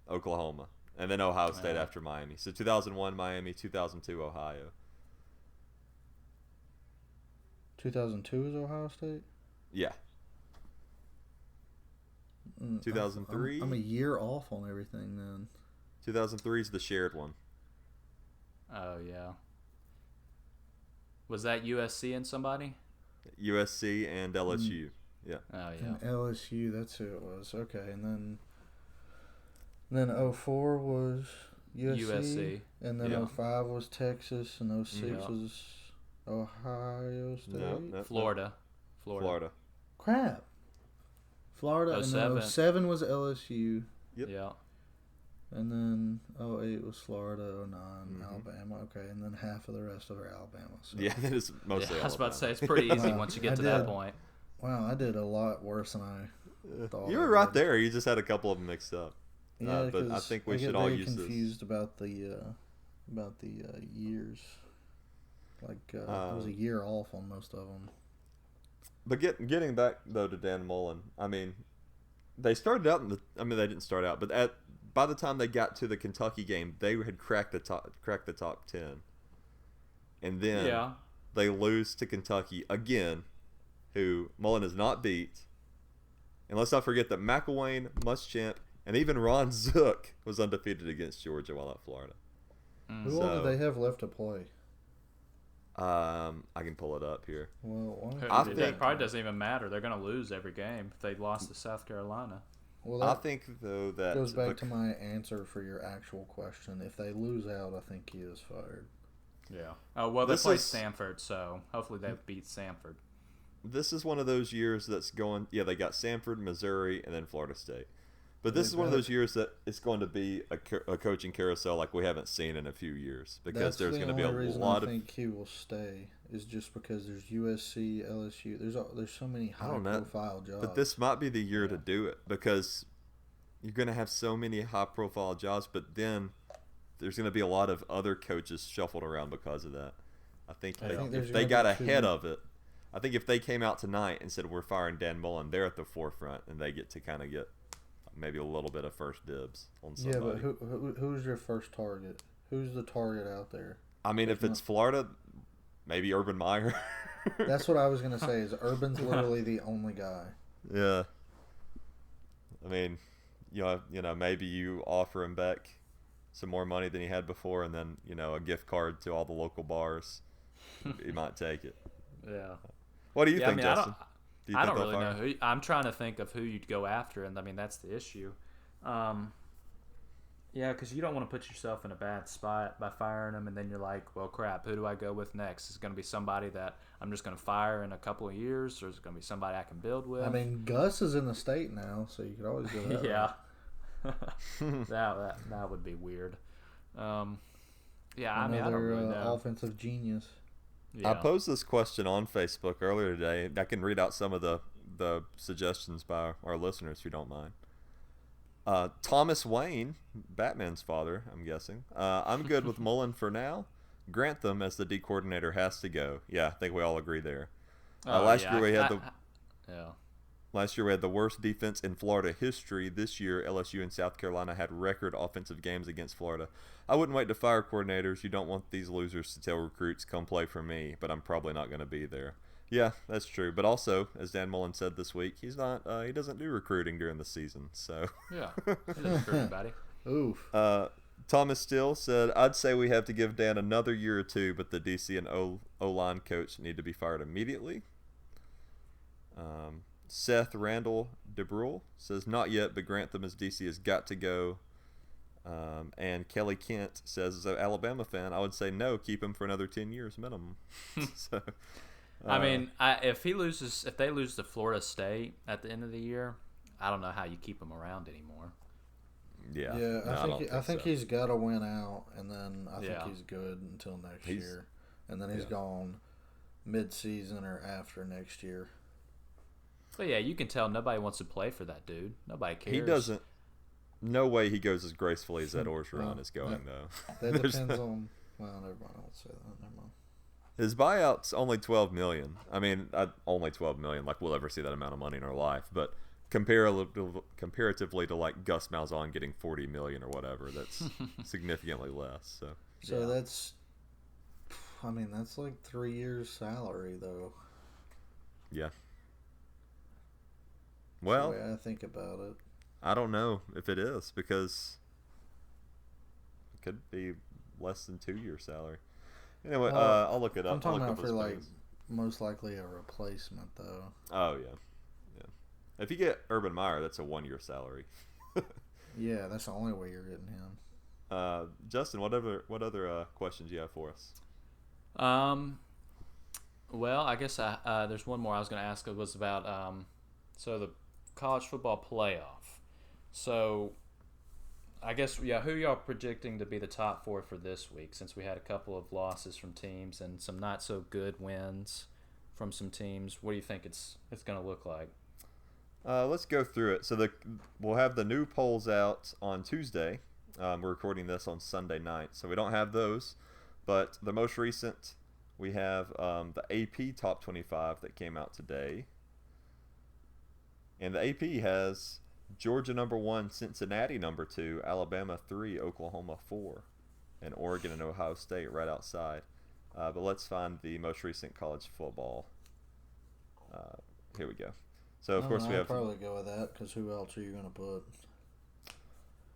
Speaker 3: Oklahoma, and then Ohio State after Miami. So 2001 Miami, 2002 Ohio.
Speaker 5: 2002 is Ohio State?
Speaker 3: Yeah. 2003?
Speaker 5: I'm a year off on everything then.
Speaker 3: 2003 is the shared one.
Speaker 4: Oh, yeah. Was that USC and somebody?
Speaker 3: USC and LSU. Yeah.
Speaker 4: Oh, yeah.
Speaker 5: And LSU, that's who it was. Okay, and then 04 was USC. And then 05 was Texas, and 06 was Ohio State.
Speaker 3: No,
Speaker 4: Florida.
Speaker 5: Crap. Florida.
Speaker 4: 07.
Speaker 5: And then 07 was LSU.
Speaker 3: Yep.
Speaker 4: Yeah.
Speaker 5: And then 08 was Florida, 09 Alabama. Okay, and then half of the rest of our Alabama. So.
Speaker 3: Yeah, that is mostly
Speaker 4: I was about to say,
Speaker 3: Alabama.
Speaker 4: it's pretty easy once you get to that point.
Speaker 5: Wow, I did a lot worse than I thought.
Speaker 3: You were right there. You just had a couple of them mixed up.
Speaker 5: Yeah,
Speaker 3: but I think we should all use this.
Speaker 5: I get confused about the years. Like I was a year off on most of them.
Speaker 3: But getting back though to Dan Mullen, I mean, they started out they didn't start out, but by the time they got to the Kentucky game, they had cracked the top 10, and then they lose to Kentucky again, who Mullen has not beat. And let's not forget that McElwain, Muschamp, and even Ron Zook was undefeated against Georgia while at Florida.
Speaker 5: Who all do they have left to play?
Speaker 3: I can pull it up here.
Speaker 5: Well,
Speaker 4: it probably doesn't even matter. They're going to lose every game if they lost to South Carolina.
Speaker 5: Well,
Speaker 3: I think though that
Speaker 5: goes back to my answer for your actual question. If they lose out, I think he is fired.
Speaker 4: Yeah. Oh well, they play Samford, so hopefully they beat Samford.
Speaker 3: This is one of those years that's going. Yeah, they got Samford, Missouri, and then Florida State. But this is one of those years that it's going to be a coaching carousel like we haven't seen in a few years, because there's going to be a lot of.
Speaker 5: I think he will stay is just because there's USC, LSU. There's so many high-profile jobs.
Speaker 3: But this might be the year to do it, because you're going to have so many high-profile jobs, but then there's going to be a lot of other coaches shuffled around because of that. I think if they got ahead of it, I think if they came out tonight and said we're firing Dan Mullen, they're at the forefront and they get to kind of get maybe a little bit of first dibs on somebody.
Speaker 5: Yeah, but who's your first target? Who's the target out there?
Speaker 3: I mean, if it's Florida, maybe Urban Meyer.
Speaker 5: That's what I was going to say, is Urban's literally the only guy.
Speaker 3: Yeah. I mean, you know, maybe you offer him back some more money than he had before, and then, you know, a gift card to all the local bars. He might take it.
Speaker 4: Yeah.
Speaker 3: What do you think, Justin?
Speaker 4: I don't really know. I'm trying to think of who you'd go after, and I mean, that's the issue. Yeah, because you don't want to put yourself in a bad spot by firing them, and then you're like, well, crap, who do I go with next? Is it going to be somebody that I'm just going to fire in a couple of years, or is it going to be somebody I can build with?
Speaker 5: I mean, Gus is in the state now, so you could always do that.
Speaker 4: Yeah. that would be weird. Yeah, I mean, I don't really know.
Speaker 5: Offensive genius.
Speaker 3: Yeah. I posed this question on Facebook earlier today. I can read out some of the suggestions by our listeners, if you don't mind. Thomas Wayne, Batman's father, I'm guessing. I'm good with Mullen for now. Grantham as the D coordinator has to go. Yeah, I think we all agree there. Last year we had
Speaker 4: Yeah.
Speaker 3: Last year we had the worst defense in Florida history. This year, LSU and South Carolina had record offensive games against Florida. I wouldn't wait to fire coordinators. You don't want these losers to tell recruits, come play for me, but I'm probably not going to be there. Yeah, that's true. But also, as Dan Mullen said this week, he doesn't do recruiting during the season. So
Speaker 4: yeah, he doesn't recruit anybody.
Speaker 5: Oof.
Speaker 3: Thomas Steele said, I'd say we have to give Dan another year or two, but the DC and O-line coach need to be fired immediately. Seth Randall DeBrule says, not yet, but Grantham as DC has got to go. And Kelly Kent says, as an Alabama fan, I would say no, keep him for another 10 years minimum. So,
Speaker 4: I mean, if they lose to Florida State at the end of the year, I don't know how you keep him around anymore.
Speaker 3: Yeah.
Speaker 5: Yeah,
Speaker 3: No,
Speaker 5: I think he's got to win out, and then I think
Speaker 4: Yeah.
Speaker 5: he's good until next year. And then he's gone mid-season or after next year.
Speaker 4: But yeah, you can tell nobody wants to play for that dude. Nobody cares.
Speaker 3: He doesn't. No way he goes as gracefully as that Orgeron is going, though.
Speaker 5: That depends on. Well, never mind. I won't say that. Never mind.
Speaker 3: His buyout's only $12 million. I mean, only $12 million. Like we'll ever see that amount of money in our life. But comparatively to like Gus Malzahn getting $40 million or whatever, that's significantly less.
Speaker 5: So that's. I mean, that's like 3 years' salary, though.
Speaker 3: Yeah. Well,
Speaker 5: that's the way I think about it.
Speaker 3: I don't know if it is because it could be less than 2 years' salary. Anyway, I'll look it up.
Speaker 5: I'm talking
Speaker 3: about
Speaker 5: for like most likely a replacement, though.
Speaker 3: Oh yeah. If you get Urban Meyer, that's a 1 year salary.
Speaker 5: Yeah, that's the only way you're getting him.
Speaker 3: Justin, what other questions you have for us?
Speaker 4: Well, I guess there's one more I was going to ask. It was about so the college football playoff. So I guess who y'all predicting to be the top four for this week? Since we had a couple of losses from teams and some not so good wins from some teams, what do you think it's going to look like?
Speaker 3: Let's go through it. So we'll have the new polls out on Tuesday. We're recording this on Sunday night, so we don't have those. But the most recent, we have the AP Top 25 that came out today. And the AP has Georgia number 1, Cincinnati number 2, Alabama 3, Oklahoma 4, and Oregon and Ohio State right outside. But let's find the most recent college football. Here we go. So, of course, we have...
Speaker 5: I'll probably go with that, because who else are you going to put?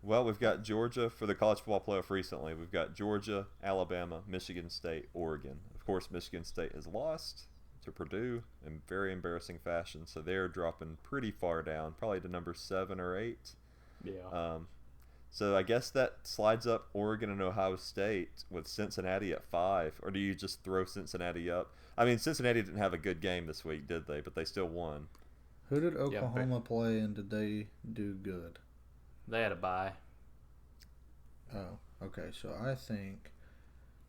Speaker 3: Well, we've got Georgia for the college football playoff recently. We've got Georgia, Alabama, Michigan State, Oregon. Of course, Michigan State has lost to Purdue in very embarrassing fashion, so they're dropping pretty far down, probably to number 7 or 8.
Speaker 4: Yeah.
Speaker 3: So I guess that slides up Oregon and Ohio State with Cincinnati at 5, or do you just throw Cincinnati up? I mean, Cincinnati didn't have a good game this week, did they? But they still won.
Speaker 5: Who did Oklahoma play, and did they do good?
Speaker 4: They had a bye.
Speaker 5: Oh, okay. So I think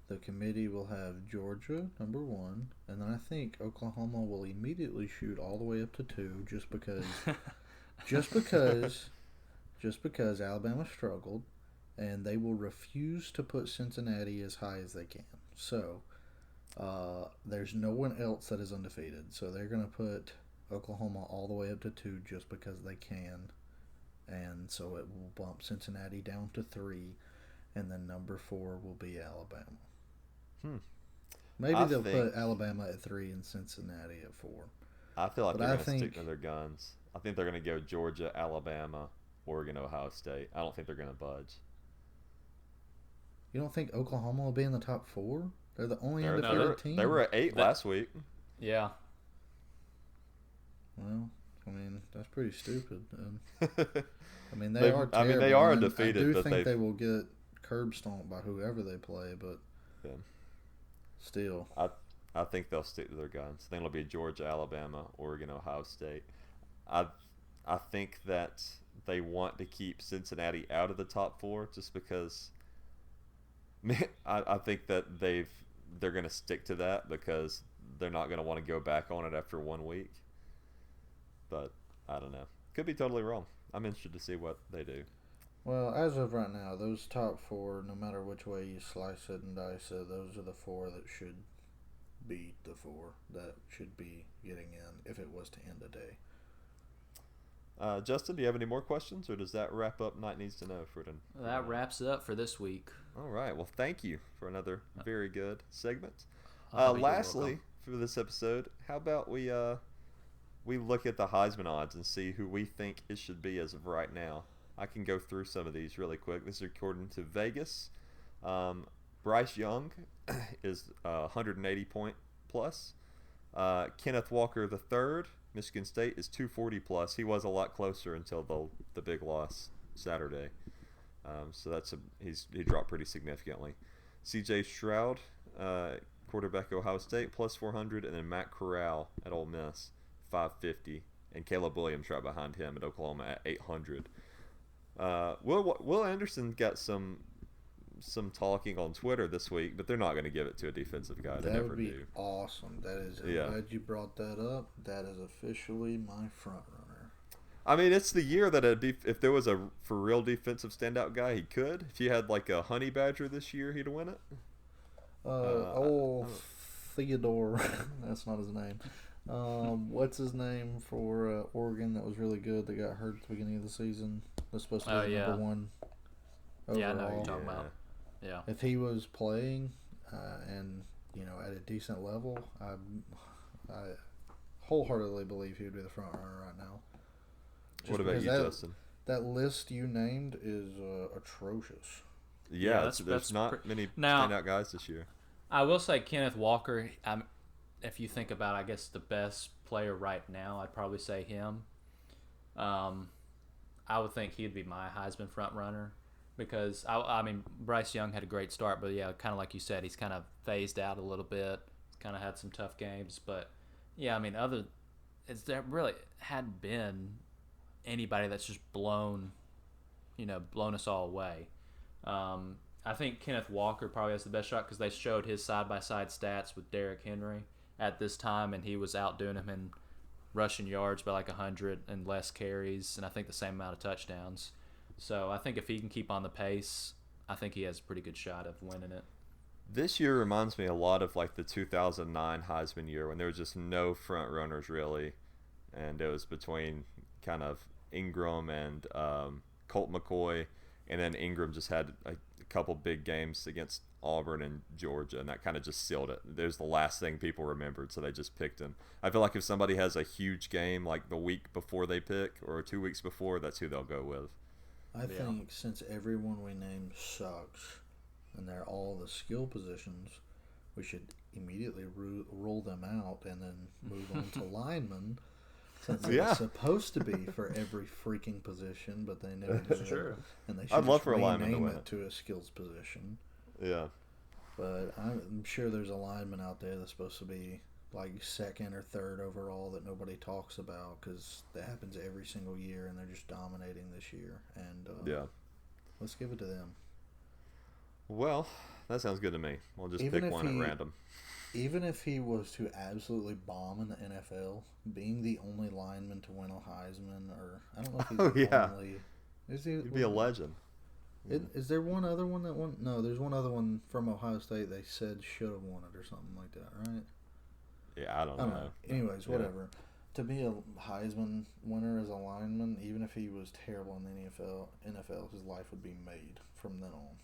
Speaker 5: the committee will have Georgia number 1, and then I think Oklahoma will immediately shoot all the way up to 2, just because Alabama struggled, and they will refuse to put Cincinnati as high as they can. So there's no one else that is undefeated, so they're going to put Oklahoma all the way up to 2 just because they can, and so it will bump Cincinnati down to 3, and then number 4 will be Alabama. Maybe they'll put Alabama at 3 and Cincinnati at 4.
Speaker 3: I feel like they're going to stick to their guns. I think they're going to go Georgia, Alabama, Oregon, Ohio State. I don't think they're going to budge.
Speaker 5: You don't think Oklahoma will be in the top 4? They're the only undefeated team.
Speaker 3: They were at 8 last week.
Speaker 4: Yeah.
Speaker 5: Well, I mean, that's pretty stupid. I mean, they are terrible.
Speaker 3: I mean, they are undefeated.
Speaker 5: I do think they will get curb stomped by whoever they play, but still.
Speaker 3: I think they'll stick to their guns. I think it'll be Georgia, Alabama, Oregon, Ohio State. I think that they want to keep Cincinnati out of the top 4 just because I think that they're going to stick to that because they're not going to want to go back on it after 1 week. But I don't know. Could be totally wrong. I'm interested to see what they do.
Speaker 5: Well, as of right now, those top 4, no matter which way you slice it and dice it, those are the 4 that should beat the 4 that should be getting in if it was to end today.
Speaker 3: Justin, do you have any more questions, or does that wrap up Knight Needs to Know for tonight?
Speaker 4: That wraps it up for this week.
Speaker 3: All right. Well, thank you for another very good segment.
Speaker 4: You're
Speaker 3: Lastly,
Speaker 4: welcome.
Speaker 3: for this episode, how about we look at the Heisman odds and see who we think it should be as of right now. I can go through some of these really quick. This is according to Vegas. Bryce Young is 180 point plus. Kenneth Walker III, Michigan State, is 240 plus. He was a lot closer until the big loss Saturday. So he dropped pretty significantly. C.J. Stroud, quarterback Ohio State, plus 400, and then Matt Corral at Ole Miss, 550, and Caleb Williams right behind him at Oklahoma at 800. Will Anderson got some talking on Twitter this week, but they're not going to give it to a defensive guy. They
Speaker 5: That
Speaker 3: never
Speaker 5: would be
Speaker 3: do.
Speaker 5: awesome. That is.
Speaker 3: Yeah.
Speaker 5: I'm glad you brought that up. That is officially my front runner.
Speaker 3: I mean, it's the year that if there was a for real defensive standout guy, he could. If you had like a Honey Badger this year, he'd win it.
Speaker 5: Theodore. That's not his name. What's his name for Oregon that was really good that got hurt at the beginning of the season? That's supposed to be number 1 overall.
Speaker 4: Yeah, I know who you're talking about. Yeah.
Speaker 5: If he was playing and at a decent level, I wholeheartedly believe he would be the front runner right now.
Speaker 3: What about you, Justin?
Speaker 5: That list you named is atrocious.
Speaker 3: Yeah, there's not many standout guys this year.
Speaker 4: I will say Kenneth Walker, if you think about, I guess, the best player right now, I'd probably say him. I would think he'd be my Heisman front runner because, I mean, Bryce Young had a great start, but yeah, kind of like you said, he's kind of phased out a little bit, kind of had some tough games, but yeah, I mean, there really hadn't been anybody that's just blown us all away. I think Kenneth Walker probably has the best shot because they showed his side-by-side stats with Derrick Henry at this time, and he was outdoing him in rushing yards by like 100 and less carries, and I think the same amount of touchdowns. So I think if he can keep on the pace, I think he has a pretty good shot of winning it.
Speaker 3: This year reminds me a lot of like the 2009 Heisman year when there was just no front runners really, and it was between kind of Ingram and Colt McCoy, and then Ingram just had a couple big games against Auburn and Georgia, and that kind of just sealed it. It was the last thing people remembered, so they just picked him. I feel like if somebody has a huge game like the week before they pick or 2 weeks before, that's who they'll go with.
Speaker 5: I think since everyone we named sucks, and they're all the skill positions, we should immediately roll them out and then move on to linemen, since it's supposed to be for every freaking position, but they never do it. And they should
Speaker 3: I'd love for a lineman to
Speaker 5: rename
Speaker 3: win
Speaker 5: it to a skills position.
Speaker 3: Yeah.
Speaker 5: But I'm sure there's a lineman out there that's supposed to be like second or third overall that nobody talks about because that happens every single year, and they're just dominating this year. And let's give it to them.
Speaker 3: Well, that sounds good to me. We'll just pick one at random.
Speaker 5: Even if he was to absolutely bomb in the NFL, being the only lineman to win a Heisman, or I don't know if he's the only.
Speaker 3: He'd be a legend.
Speaker 5: Is there one other one that won? No, there's one other one from Ohio State they said should have won it or something like that, right?
Speaker 3: Yeah, I don't know.
Speaker 5: Anyways, whatever. To be a Heisman winner as a lineman, even if he was terrible in the NFL, his life would be made from then on.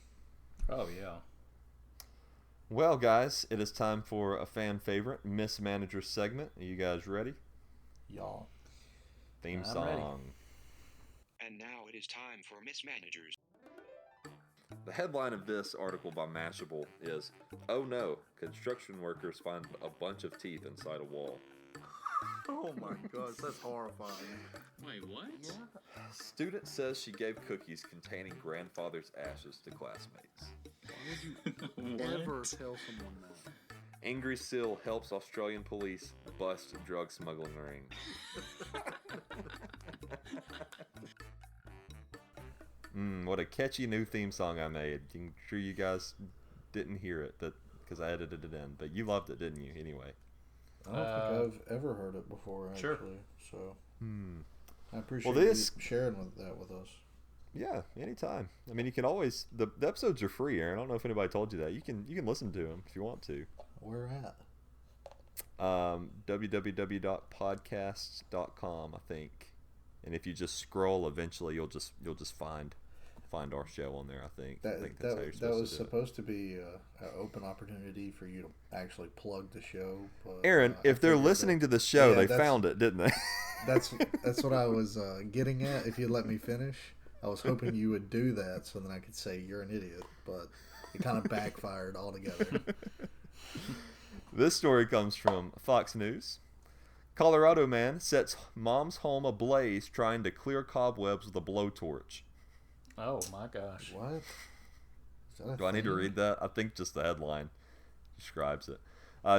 Speaker 4: Oh, yeah.
Speaker 3: Well, guys, it is time for a fan favorite, Miss Manager segment. Are you guys ready?
Speaker 5: Y'all.
Speaker 3: Theme
Speaker 4: I'm
Speaker 3: song.
Speaker 4: ready.
Speaker 11: And now it is time for Miss Managers.
Speaker 3: The headline of this article by Mashable is, "Oh no, construction workers find a bunch of teeth inside a wall."
Speaker 5: Oh my gosh, that's horrifying.
Speaker 9: Wait, what?
Speaker 3: Yeah. Student says she gave cookies containing grandfather's ashes to classmates.
Speaker 5: Why would you ever tell someone that?
Speaker 3: Angry Seal helps Australian police bust drug smuggling ring. What a catchy new theme song I made. I'm sure you guys didn't hear it, but because I edited it in. But you loved it, didn't you? Anyway.
Speaker 5: I don't think I've ever heard it before, actually.
Speaker 4: Sure.
Speaker 5: So I appreciate you sharing that with us.
Speaker 3: Yeah, anytime. I mean, you can always the episodes are free, Aaron. I don't know if anybody told you that. You can listen to them if you want to.
Speaker 5: Where at?
Speaker 3: www.podcasts.com, I think. And if you just scroll, eventually you'll just find our show on there. I think that's how you're
Speaker 5: that was
Speaker 3: to
Speaker 5: supposed to be an open opportunity for you to actually plug the show. But,
Speaker 3: Aaron, if they're listening to the show, they found it, didn't they?
Speaker 5: That's what I was getting at. If you let me finish, I was hoping you would do that so then I could say you're an idiot. But it kind of backfired altogether.
Speaker 3: This story comes from Fox News. Colorado man sets mom's home ablaze trying to clear cobwebs with a blowtorch.
Speaker 4: Oh my gosh.
Speaker 5: What?
Speaker 3: Do I need to read that? I think just the headline describes it.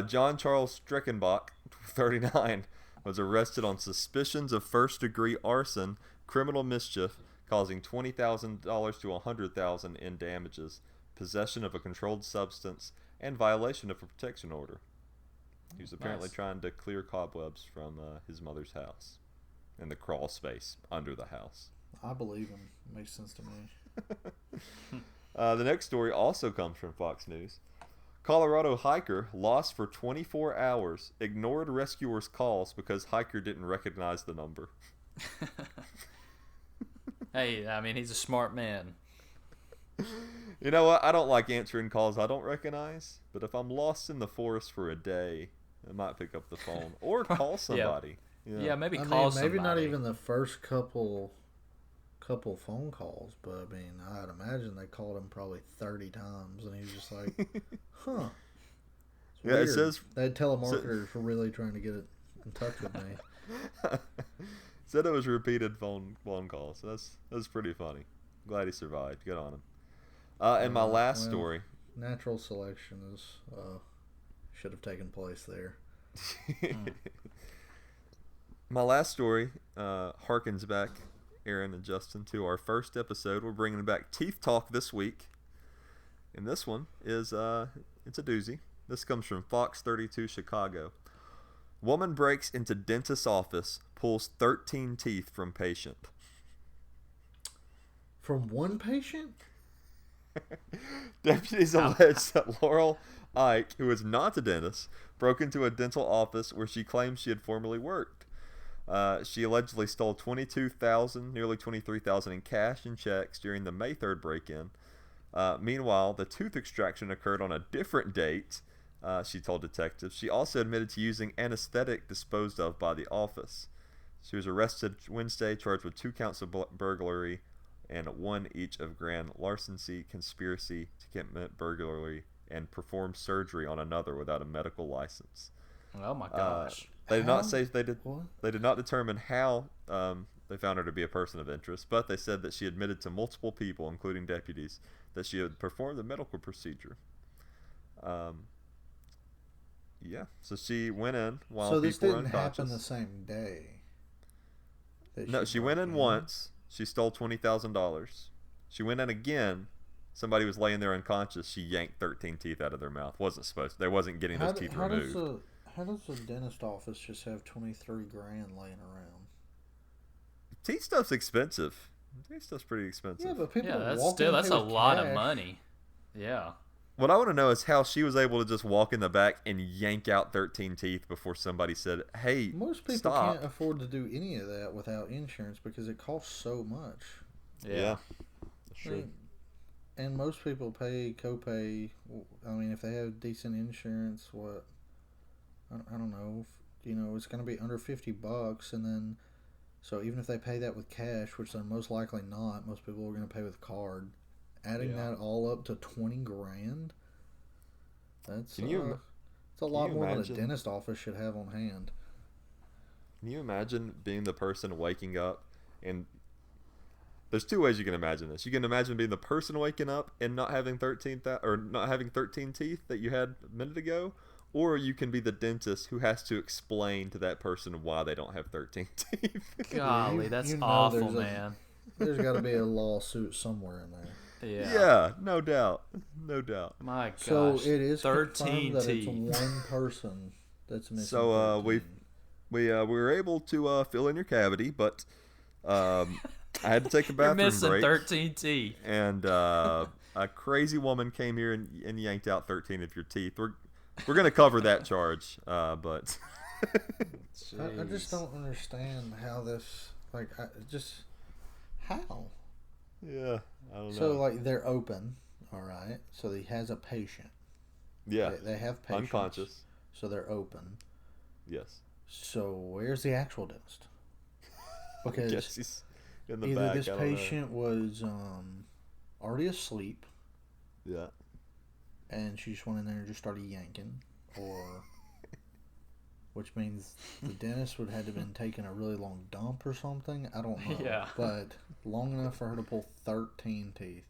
Speaker 3: John Charles Streckenbach, 39, was arrested on suspicions of first-degree arson, criminal mischief, causing $20,000 to $100,000 in damages, possession of a controlled substance, and violation of a protection order. He was apparently trying to clear cobwebs from his mother's house and the crawl space under the house.
Speaker 5: I believe him. Makes sense to me.
Speaker 3: The next story also comes from Fox News. Colorado hiker lost for 24 hours, ignored rescuers' calls because hiker didn't recognize the number.
Speaker 4: Hey, I mean, he's a smart man.
Speaker 3: You know what? I don't like answering calls I don't recognize, but if I'm lost in the forest for a day, I might pick up the phone or call somebody.
Speaker 4: Yeah, maybe
Speaker 5: maybe
Speaker 4: somebody.
Speaker 5: not even the first couple phone calls, but I mean, I'd imagine they called him probably 30 times, and he was just like, "Huh."
Speaker 3: Yeah, it says
Speaker 5: that telemarketers were really trying to get in touch with me.
Speaker 3: Said it was repeated phone calls. So that's pretty funny. Glad he survived. Good on him. And my last story.
Speaker 5: Natural selection should have taken place there.
Speaker 3: My last story harkens back, Aaron and Justin, to our first episode. We're bringing back Teeth Talk this week. And this one is it's a doozy. This comes from Fox 32 Chicago. Woman breaks into dentist's office, pulls 13 teeth from patient.
Speaker 5: From one patient?
Speaker 3: Deputies allege that Laurel Ike, who is not a dentist, broke into a dental office where she claims she had formerly worked. She allegedly stole $22,000, nearly $23,000 in cash and checks during the May 3rd break-in. Meanwhile, the tooth extraction occurred on a different date, she told detectives. She also admitted to using anesthetic disposed of by the office. She was arrested Wednesday, charged with 2 counts of burglary and 1 each of grand larceny, conspiracy to commit burglary, and perform surgery on another without a medical license.
Speaker 4: Oh my gosh!
Speaker 3: They did not say they did. What? They did not determine how they found her to be a person of interest, but they said that she admitted to multiple people, including deputies, that she had performed the medical procedure. Yeah. So she went in while people were unconscious.
Speaker 5: So this didn't happen the same day.
Speaker 3: No, she went in once. She stole $20,000. She went in again. Somebody was laying there unconscious. She yanked 13 teeth out of their mouth. Wasn't supposed to. They wasn't getting those teeth removed.
Speaker 5: How does a dentist office just have $23,000 laying around?
Speaker 3: Teeth stuff's expensive. Teeth stuff's pretty expensive.
Speaker 5: Yeah, but people
Speaker 4: that's a lot of money. Yeah.
Speaker 3: What I want to know is how she was able to just walk in the back and yank out 13 teeth before somebody said, "Hey,
Speaker 5: most people
Speaker 3: stop."
Speaker 5: Can't afford to do any of that without insurance because it costs so much.
Speaker 3: Yeah, that's true.
Speaker 5: And most people pay copay. I mean, if they have decent insurance, I don't know. It's going to be under $50, and then so even if they pay that with cash, which they're most likely not, most people are going to pay with card. Adding that all up to $20,000, that's it's a lot more than a dentist office should have on hand.
Speaker 3: Can you imagine being the person waking up and there's 2 ways you can imagine this. You can imagine being the person waking up and not having 13 teeth that you had a minute ago, or you can be the dentist who has to explain to that person why they don't have 13 teeth.
Speaker 4: Golly, that's awful, man.
Speaker 5: There's got to be a lawsuit somewhere in there.
Speaker 3: Yeah, no doubt.
Speaker 4: My gosh.
Speaker 5: So it is
Speaker 4: 13
Speaker 5: that
Speaker 4: teeth.
Speaker 5: It's one person that's missing.
Speaker 3: So we were able to fill in your cavity, but I had to take a bathroom
Speaker 4: You're missing
Speaker 3: break.
Speaker 4: 13 teeth.
Speaker 3: And a crazy woman came here and yanked out 13 of your teeth. We're gonna cover that charge, but
Speaker 5: I just don't understand how this, like, how?
Speaker 3: Yeah, I don't know.
Speaker 5: So, like, they're open, all right? So he has a patient.
Speaker 3: Yeah.
Speaker 5: They have patients.
Speaker 3: Unconscious.
Speaker 5: So they're open.
Speaker 3: Yes.
Speaker 5: So where's the actual dentist? Because
Speaker 3: I guess he's in the
Speaker 5: either
Speaker 3: back.
Speaker 5: this patient was already asleep.
Speaker 3: Yeah.
Speaker 5: And she just went in there and just started yanking, or which means the dentist would have had to been taking a really long dump or something. I don't know.
Speaker 4: Yeah.
Speaker 5: But long enough for her to pull 13 teeth.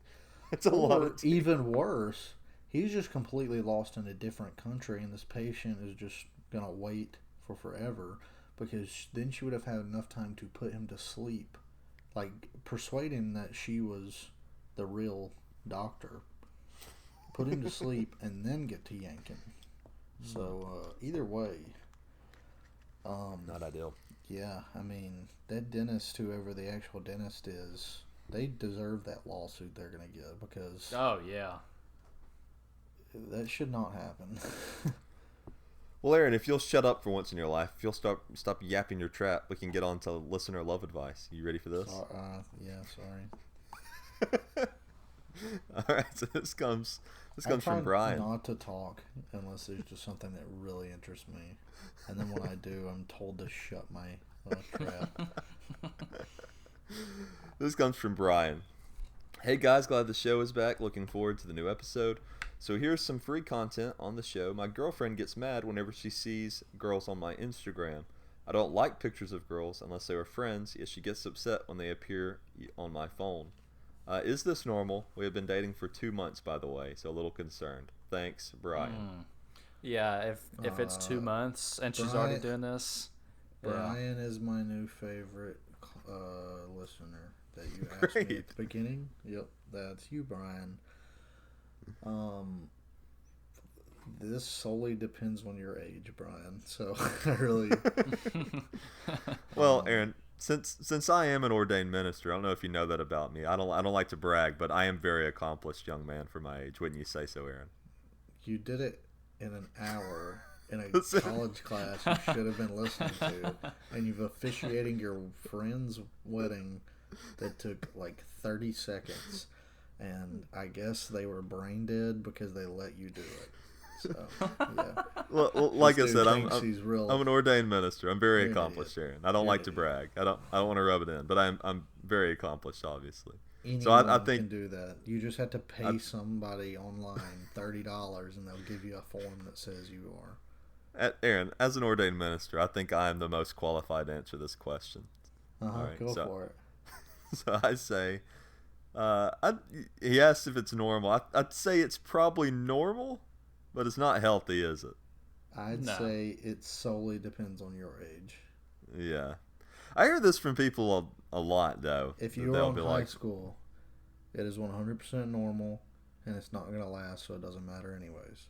Speaker 3: It's a lot of teeth.
Speaker 5: Even worse, he's just completely lost in a different country, and this patient is just gonna wait for forever, because then she would have had enough time to put him to sleep, like persuade him that she was the real doctor, put him to sleep, and then get to yanking. So either way,
Speaker 3: not ideal.
Speaker 5: Yeah, I mean, that dentist, whoever the actual dentist is, they deserve that lawsuit they're gonna get, because
Speaker 4: oh yeah,
Speaker 5: that should not happen.
Speaker 3: Well, Aaron, if you'll shut up for once in your life, if you'll stop yapping your trap, we can get on to listener love advice. You ready for this?
Speaker 5: Yeah, sorry.
Speaker 3: All right, so this comes from Brian.
Speaker 5: Not to talk unless there's just something that really interests me, and then when I do, I'm told to shut my trap.
Speaker 3: This comes from Brian. Hey guys, glad the show is back. Looking forward to the new episode. So here's some free content on the show. My girlfriend gets mad whenever she sees girls on my Instagram. I don't like pictures of girls unless they are friends, yet she gets upset when they appear on my phone. Is this normal? We have been dating for 2 months, by the way, so a little concerned. Thanks, Brian.
Speaker 4: Yeah, if it's 2 months and she's already doing this.
Speaker 5: Brian is my new favorite listener that you asked me at the beginning. Yep, that's you, Brian. This solely depends on your age, Brian. So I really.
Speaker 3: Well, Aaron, since I am an ordained minister, I don't know if you know that about me. I don't like to brag, but I am very accomplished young man for my age. Wouldn't you say so, Aaron?
Speaker 5: You did it in an hour in a college class you should have been listening to, and you've officiating your friend's wedding that took like 30 seconds. And I guess they were brain dead because they let you do it. So, yeah.
Speaker 3: Well, like I said, I'm an ordained minister. I'm very accomplished, Aaron. I don't like to brag. I don't want to rub it in, but I'm very accomplished, obviously.
Speaker 5: Anyone
Speaker 3: so I think
Speaker 5: can do that. You just have to pay somebody online $30, and they'll give you a form that says you are.
Speaker 3: Aaron, as an ordained minister, I think I am the most qualified to answer this question.
Speaker 5: Go for it.
Speaker 3: So I say. He asked if it's normal. I'd say it's probably normal, but it's not healthy, is it?
Speaker 5: I'd say it solely depends on your age.
Speaker 3: Yeah. I hear this from people a lot, though.
Speaker 5: If you're in high school, it is 100% normal, and it's not going to last, so it doesn't matter anyways.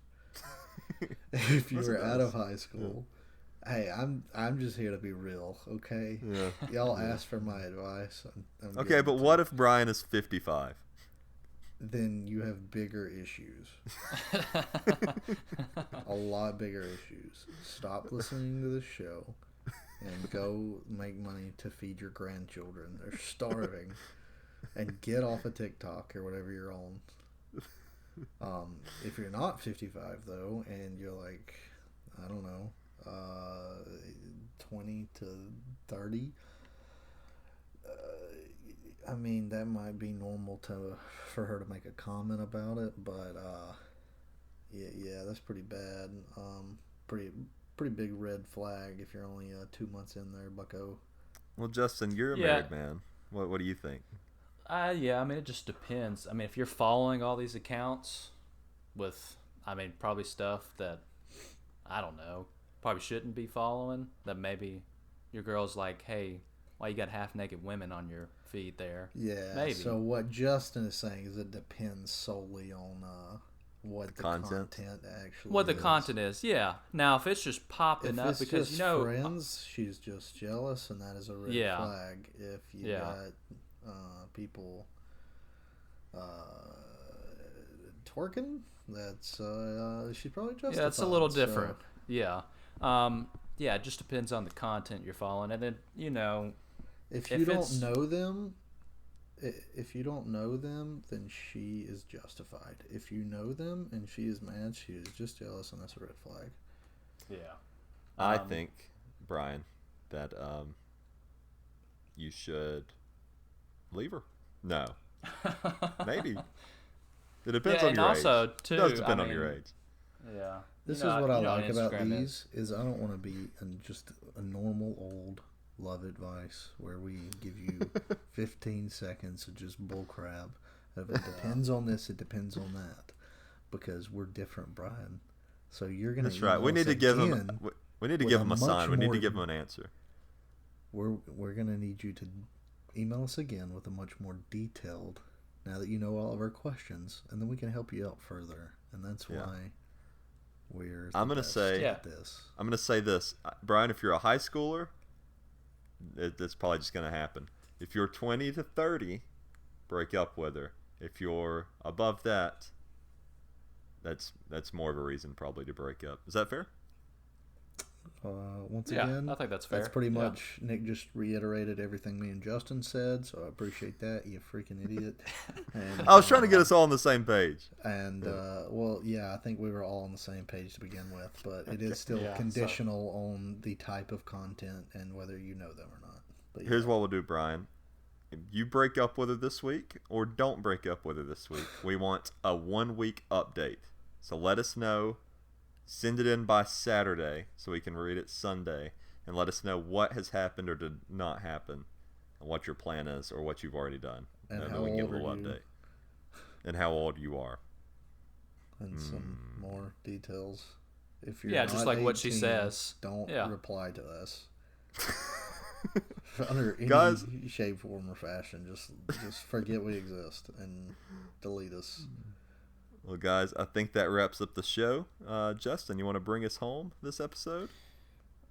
Speaker 5: If you were out of high school, hey, I'm just here to be real, okay?
Speaker 3: Yeah.
Speaker 5: Y'all asked for my advice. I'm
Speaker 3: okay, but what if Brian is 55?
Speaker 5: Then you have bigger issues. A lot bigger issues. Stop listening to the show and go make money to feed your grandchildren. They're starving. And get off of TikTok or whatever you're on. If you're not 55, though, and you're like, I don't know, 20 to 30, I mean, that might be normal for her to make a comment about it, but yeah, that's pretty bad. Pretty big red flag if you're only 2 months in there, bucko.
Speaker 3: Well, Justin, you're a married man. What do you think?
Speaker 4: Yeah, I mean, it just depends. I mean, if you're following all these accounts with, I mean, probably stuff that, I don't know, probably shouldn't be following, that maybe your girl's like, hey, why you got half-naked women on your feed there?
Speaker 5: Yeah,
Speaker 4: maybe.
Speaker 5: So what Justin is saying is it depends solely on what the content actually
Speaker 4: what the
Speaker 5: is.
Speaker 4: Content is, yeah. Now, if it's just popping up because,
Speaker 5: just friends, she's just jealous, and that is a red flag. If you got people twerking, that's she's probably justified.
Speaker 4: Yeah, it's a little different. Yeah. Yeah, it just depends on the content you're following, and then
Speaker 5: if you don't know them, then she is justified. If you know them and she is mad, she is just jealous, and that's a red flag.
Speaker 4: Yeah.
Speaker 3: I think, Brian, that you should leave her. No. Maybe. It depends on your
Speaker 4: also,
Speaker 3: age.
Speaker 4: too,
Speaker 3: It does depend on your age.
Speaker 4: Yeah.
Speaker 5: This is what I like about these is I don't want to be just a normal old love advice where we give you 15 seconds of just bullcrap. If it depends on this, it depends on that, because we're different, Brian. So you're gonna.
Speaker 3: That's right. We need to give him. We need to give him a sign. We need to give him an answer.
Speaker 5: We're gonna need you to email us again with a much more detailed. Now that you know all of our questions, and then we can help you out further, and that's why we're.
Speaker 3: I'm gonna say
Speaker 5: this.
Speaker 3: I'm gonna say this, Brian. If you're a high schooler, that's probably just gonna happen. If you're 20 to 30, break up with her. If you're above that, that's more of a reason probably to break up. Is that fair?
Speaker 5: Once again,
Speaker 4: I think that's fair.
Speaker 5: That's pretty much Nick just reiterated everything me and Justin said, so I appreciate that. You freaking idiot. And,
Speaker 3: I was trying to get us all on the same page.
Speaker 5: And I think we were all on the same page to begin with, but it is still conditional on the type of content and whether you know them or not. But
Speaker 3: here's what we'll do, Brian. If you break up with her this week or don't break up with her this week, we want a 1 week update. So let us know. Send it in by Saturday so we can read it Sunday, and let us know what has happened or did not happen, and what your plan is or what you've already done.
Speaker 5: And
Speaker 3: then
Speaker 5: how
Speaker 3: we can give
Speaker 5: old
Speaker 3: a little
Speaker 5: are you?
Speaker 3: update. And how old you are.
Speaker 5: And some more details. If you're
Speaker 4: just like
Speaker 5: 18,
Speaker 4: what she says.
Speaker 5: Don't reply to us. Under any
Speaker 3: Guys,
Speaker 5: shape, form, or fashion, just forget we exist and delete us.
Speaker 3: Well, guys, I think that wraps up the show. Justin, you want to bring us home this episode?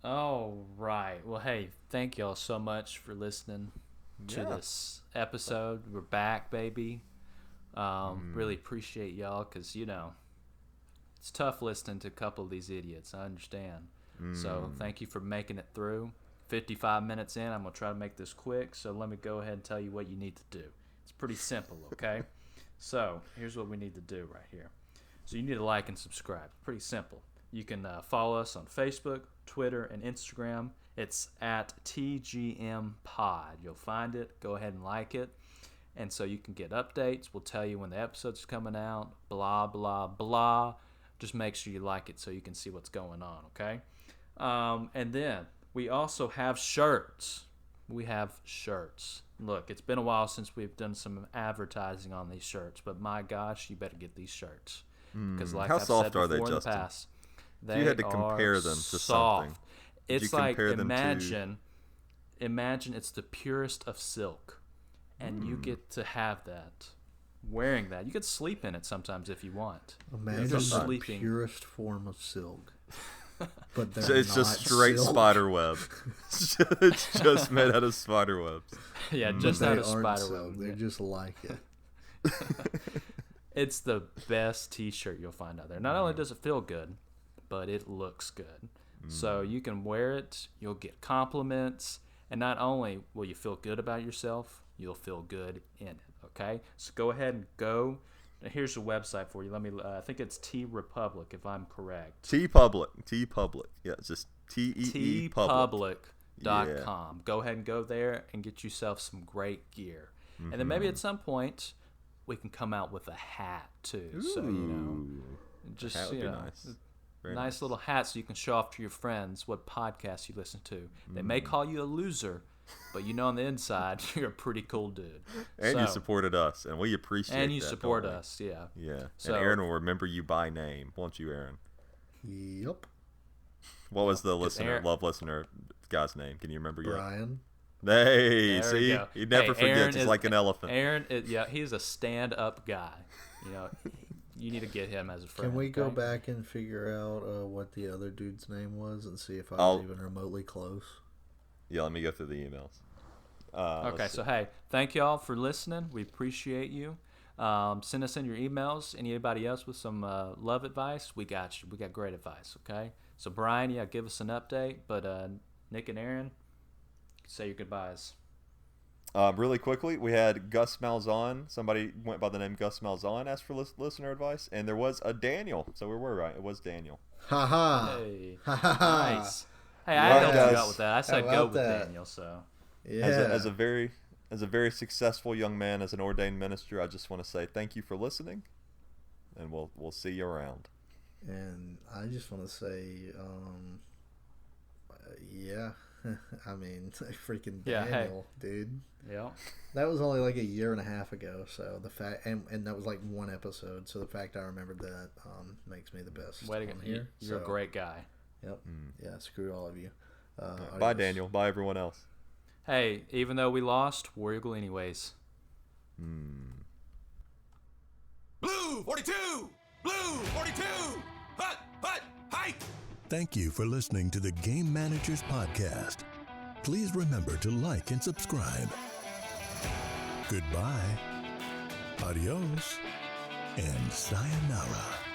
Speaker 4: All right. Well, hey, thank y'all so much for listening to this episode. We're back, baby. Really appreciate y'all because, it's tough listening to a couple of these idiots. I understand. So thank you for making it through. 55 minutes in, I'm going to try to make this quick. So let me go ahead and tell you what you need to do. It's pretty simple, okay? So here's what we need to do right here. So you need to like and subscribe. Pretty simple. You can follow us on Facebook, Twitter, and Instagram. It's at TGM Pod. You'll find it. Go ahead and like it. And so you can get updates. We'll tell you when the episode's coming out. Blah, blah, blah. Just make sure you like it so you can see what's going on, okay? And then we also have shirts. We have shirts. Look, it's been a while since we've done some advertising on these shirts, but my gosh, you better get these shirts. Because like
Speaker 3: How
Speaker 4: I've
Speaker 3: soft
Speaker 4: said before
Speaker 3: are they,
Speaker 4: in the
Speaker 3: Justin?
Speaker 4: past,
Speaker 3: If you had to compare them to
Speaker 4: soft.
Speaker 3: something, did
Speaker 4: It's
Speaker 3: you
Speaker 4: like
Speaker 3: compare them
Speaker 4: imagine it's the purest of silk, and you get to have that. Wearing that, you could sleep in it sometimes if you want.
Speaker 5: Imagine
Speaker 4: just
Speaker 5: the
Speaker 4: sleeping.
Speaker 5: purest form of silk. But
Speaker 3: it's just straight
Speaker 5: silk.
Speaker 3: spider web. It's just made out of spider webs.
Speaker 4: Yeah,
Speaker 5: But
Speaker 4: just
Speaker 5: they
Speaker 4: out of
Speaker 5: aren't
Speaker 4: spider
Speaker 5: silk.
Speaker 4: web.
Speaker 5: They're just like it.
Speaker 4: It's the best t-shirt you'll find out there. Not only does it feel good, but it looks good. So you can wear it, you'll get compliments, and not only will you feel good about yourself, you'll feel good in it, okay? So go ahead and go. Here's the website for you. Let me. I think it's T Republic, if I'm correct.
Speaker 3: T Public. Yeah, it's just TEE Public.
Speaker 4: tpublic.com. Go ahead and go there and get yourself some great gear. And then maybe at some point we can come out with a hat too.
Speaker 3: Ooh.
Speaker 4: So just
Speaker 3: That would be nice. Very
Speaker 4: nice little hat so you can show off to your friends what podcasts you listen to. They may call you a loser, but on the inside you're a pretty cool dude.
Speaker 3: And you supported us, and we appreciate that.
Speaker 4: And you support us, yeah.
Speaker 3: Yeah.
Speaker 4: So,
Speaker 3: and Aaron will remember you by name, won't you, Aaron?
Speaker 5: Yep.
Speaker 3: What was the love listener guy's name? Can you remember yet?
Speaker 5: Brian.
Speaker 3: Hey, see? He never forgets. He's like an elephant.
Speaker 4: Aaron, he's a stand-up guy. You need to get him as a friend.
Speaker 5: Can we go back and figure out what the other dude's name was and see if I was even remotely close?
Speaker 3: Yeah, let me go through the emails.
Speaker 4: Okay, so hey, thank y'all for listening. We appreciate you. Send us in your emails. Anybody else with some love advice? We got you. We got great advice, okay? So, Brian, give us an update. But Nick and Aaron, say your goodbyes.
Speaker 3: Really quickly, we had Gus Malzahn. Somebody went by the name Gus Malzahn, asked for listener advice. And there was a Daniel. So we were right. It was Daniel.
Speaker 5: Ha ha.
Speaker 4: Hey.
Speaker 5: Ha
Speaker 4: Nice. Hey, I helped you out with that. I said go with Daniel, so.
Speaker 5: Yeah.
Speaker 3: As a very successful young man, as an ordained minister, I just want to say thank you for listening, and we'll see you around.
Speaker 5: And I just want to say, yeah, I mean, freaking Daniel, dude.
Speaker 4: Yeah.
Speaker 5: That was only like a year and a half ago, so the fact, and that was like one episode, so the fact I remembered that makes me the best.
Speaker 4: Way to go.
Speaker 5: Here.
Speaker 4: You're a great guy.
Speaker 5: Yep. Yeah, screw all of you.
Speaker 3: Bye, Daniel. Bye, everyone else.
Speaker 4: Hey, even though we lost, War Eagle anyways.
Speaker 1: Blue 42! Blue 42! Hut! Hut! Hike!
Speaker 2: Thank you for listening to the Game Managers Podcast. Please remember to like and subscribe. Goodbye, adios, and sayonara.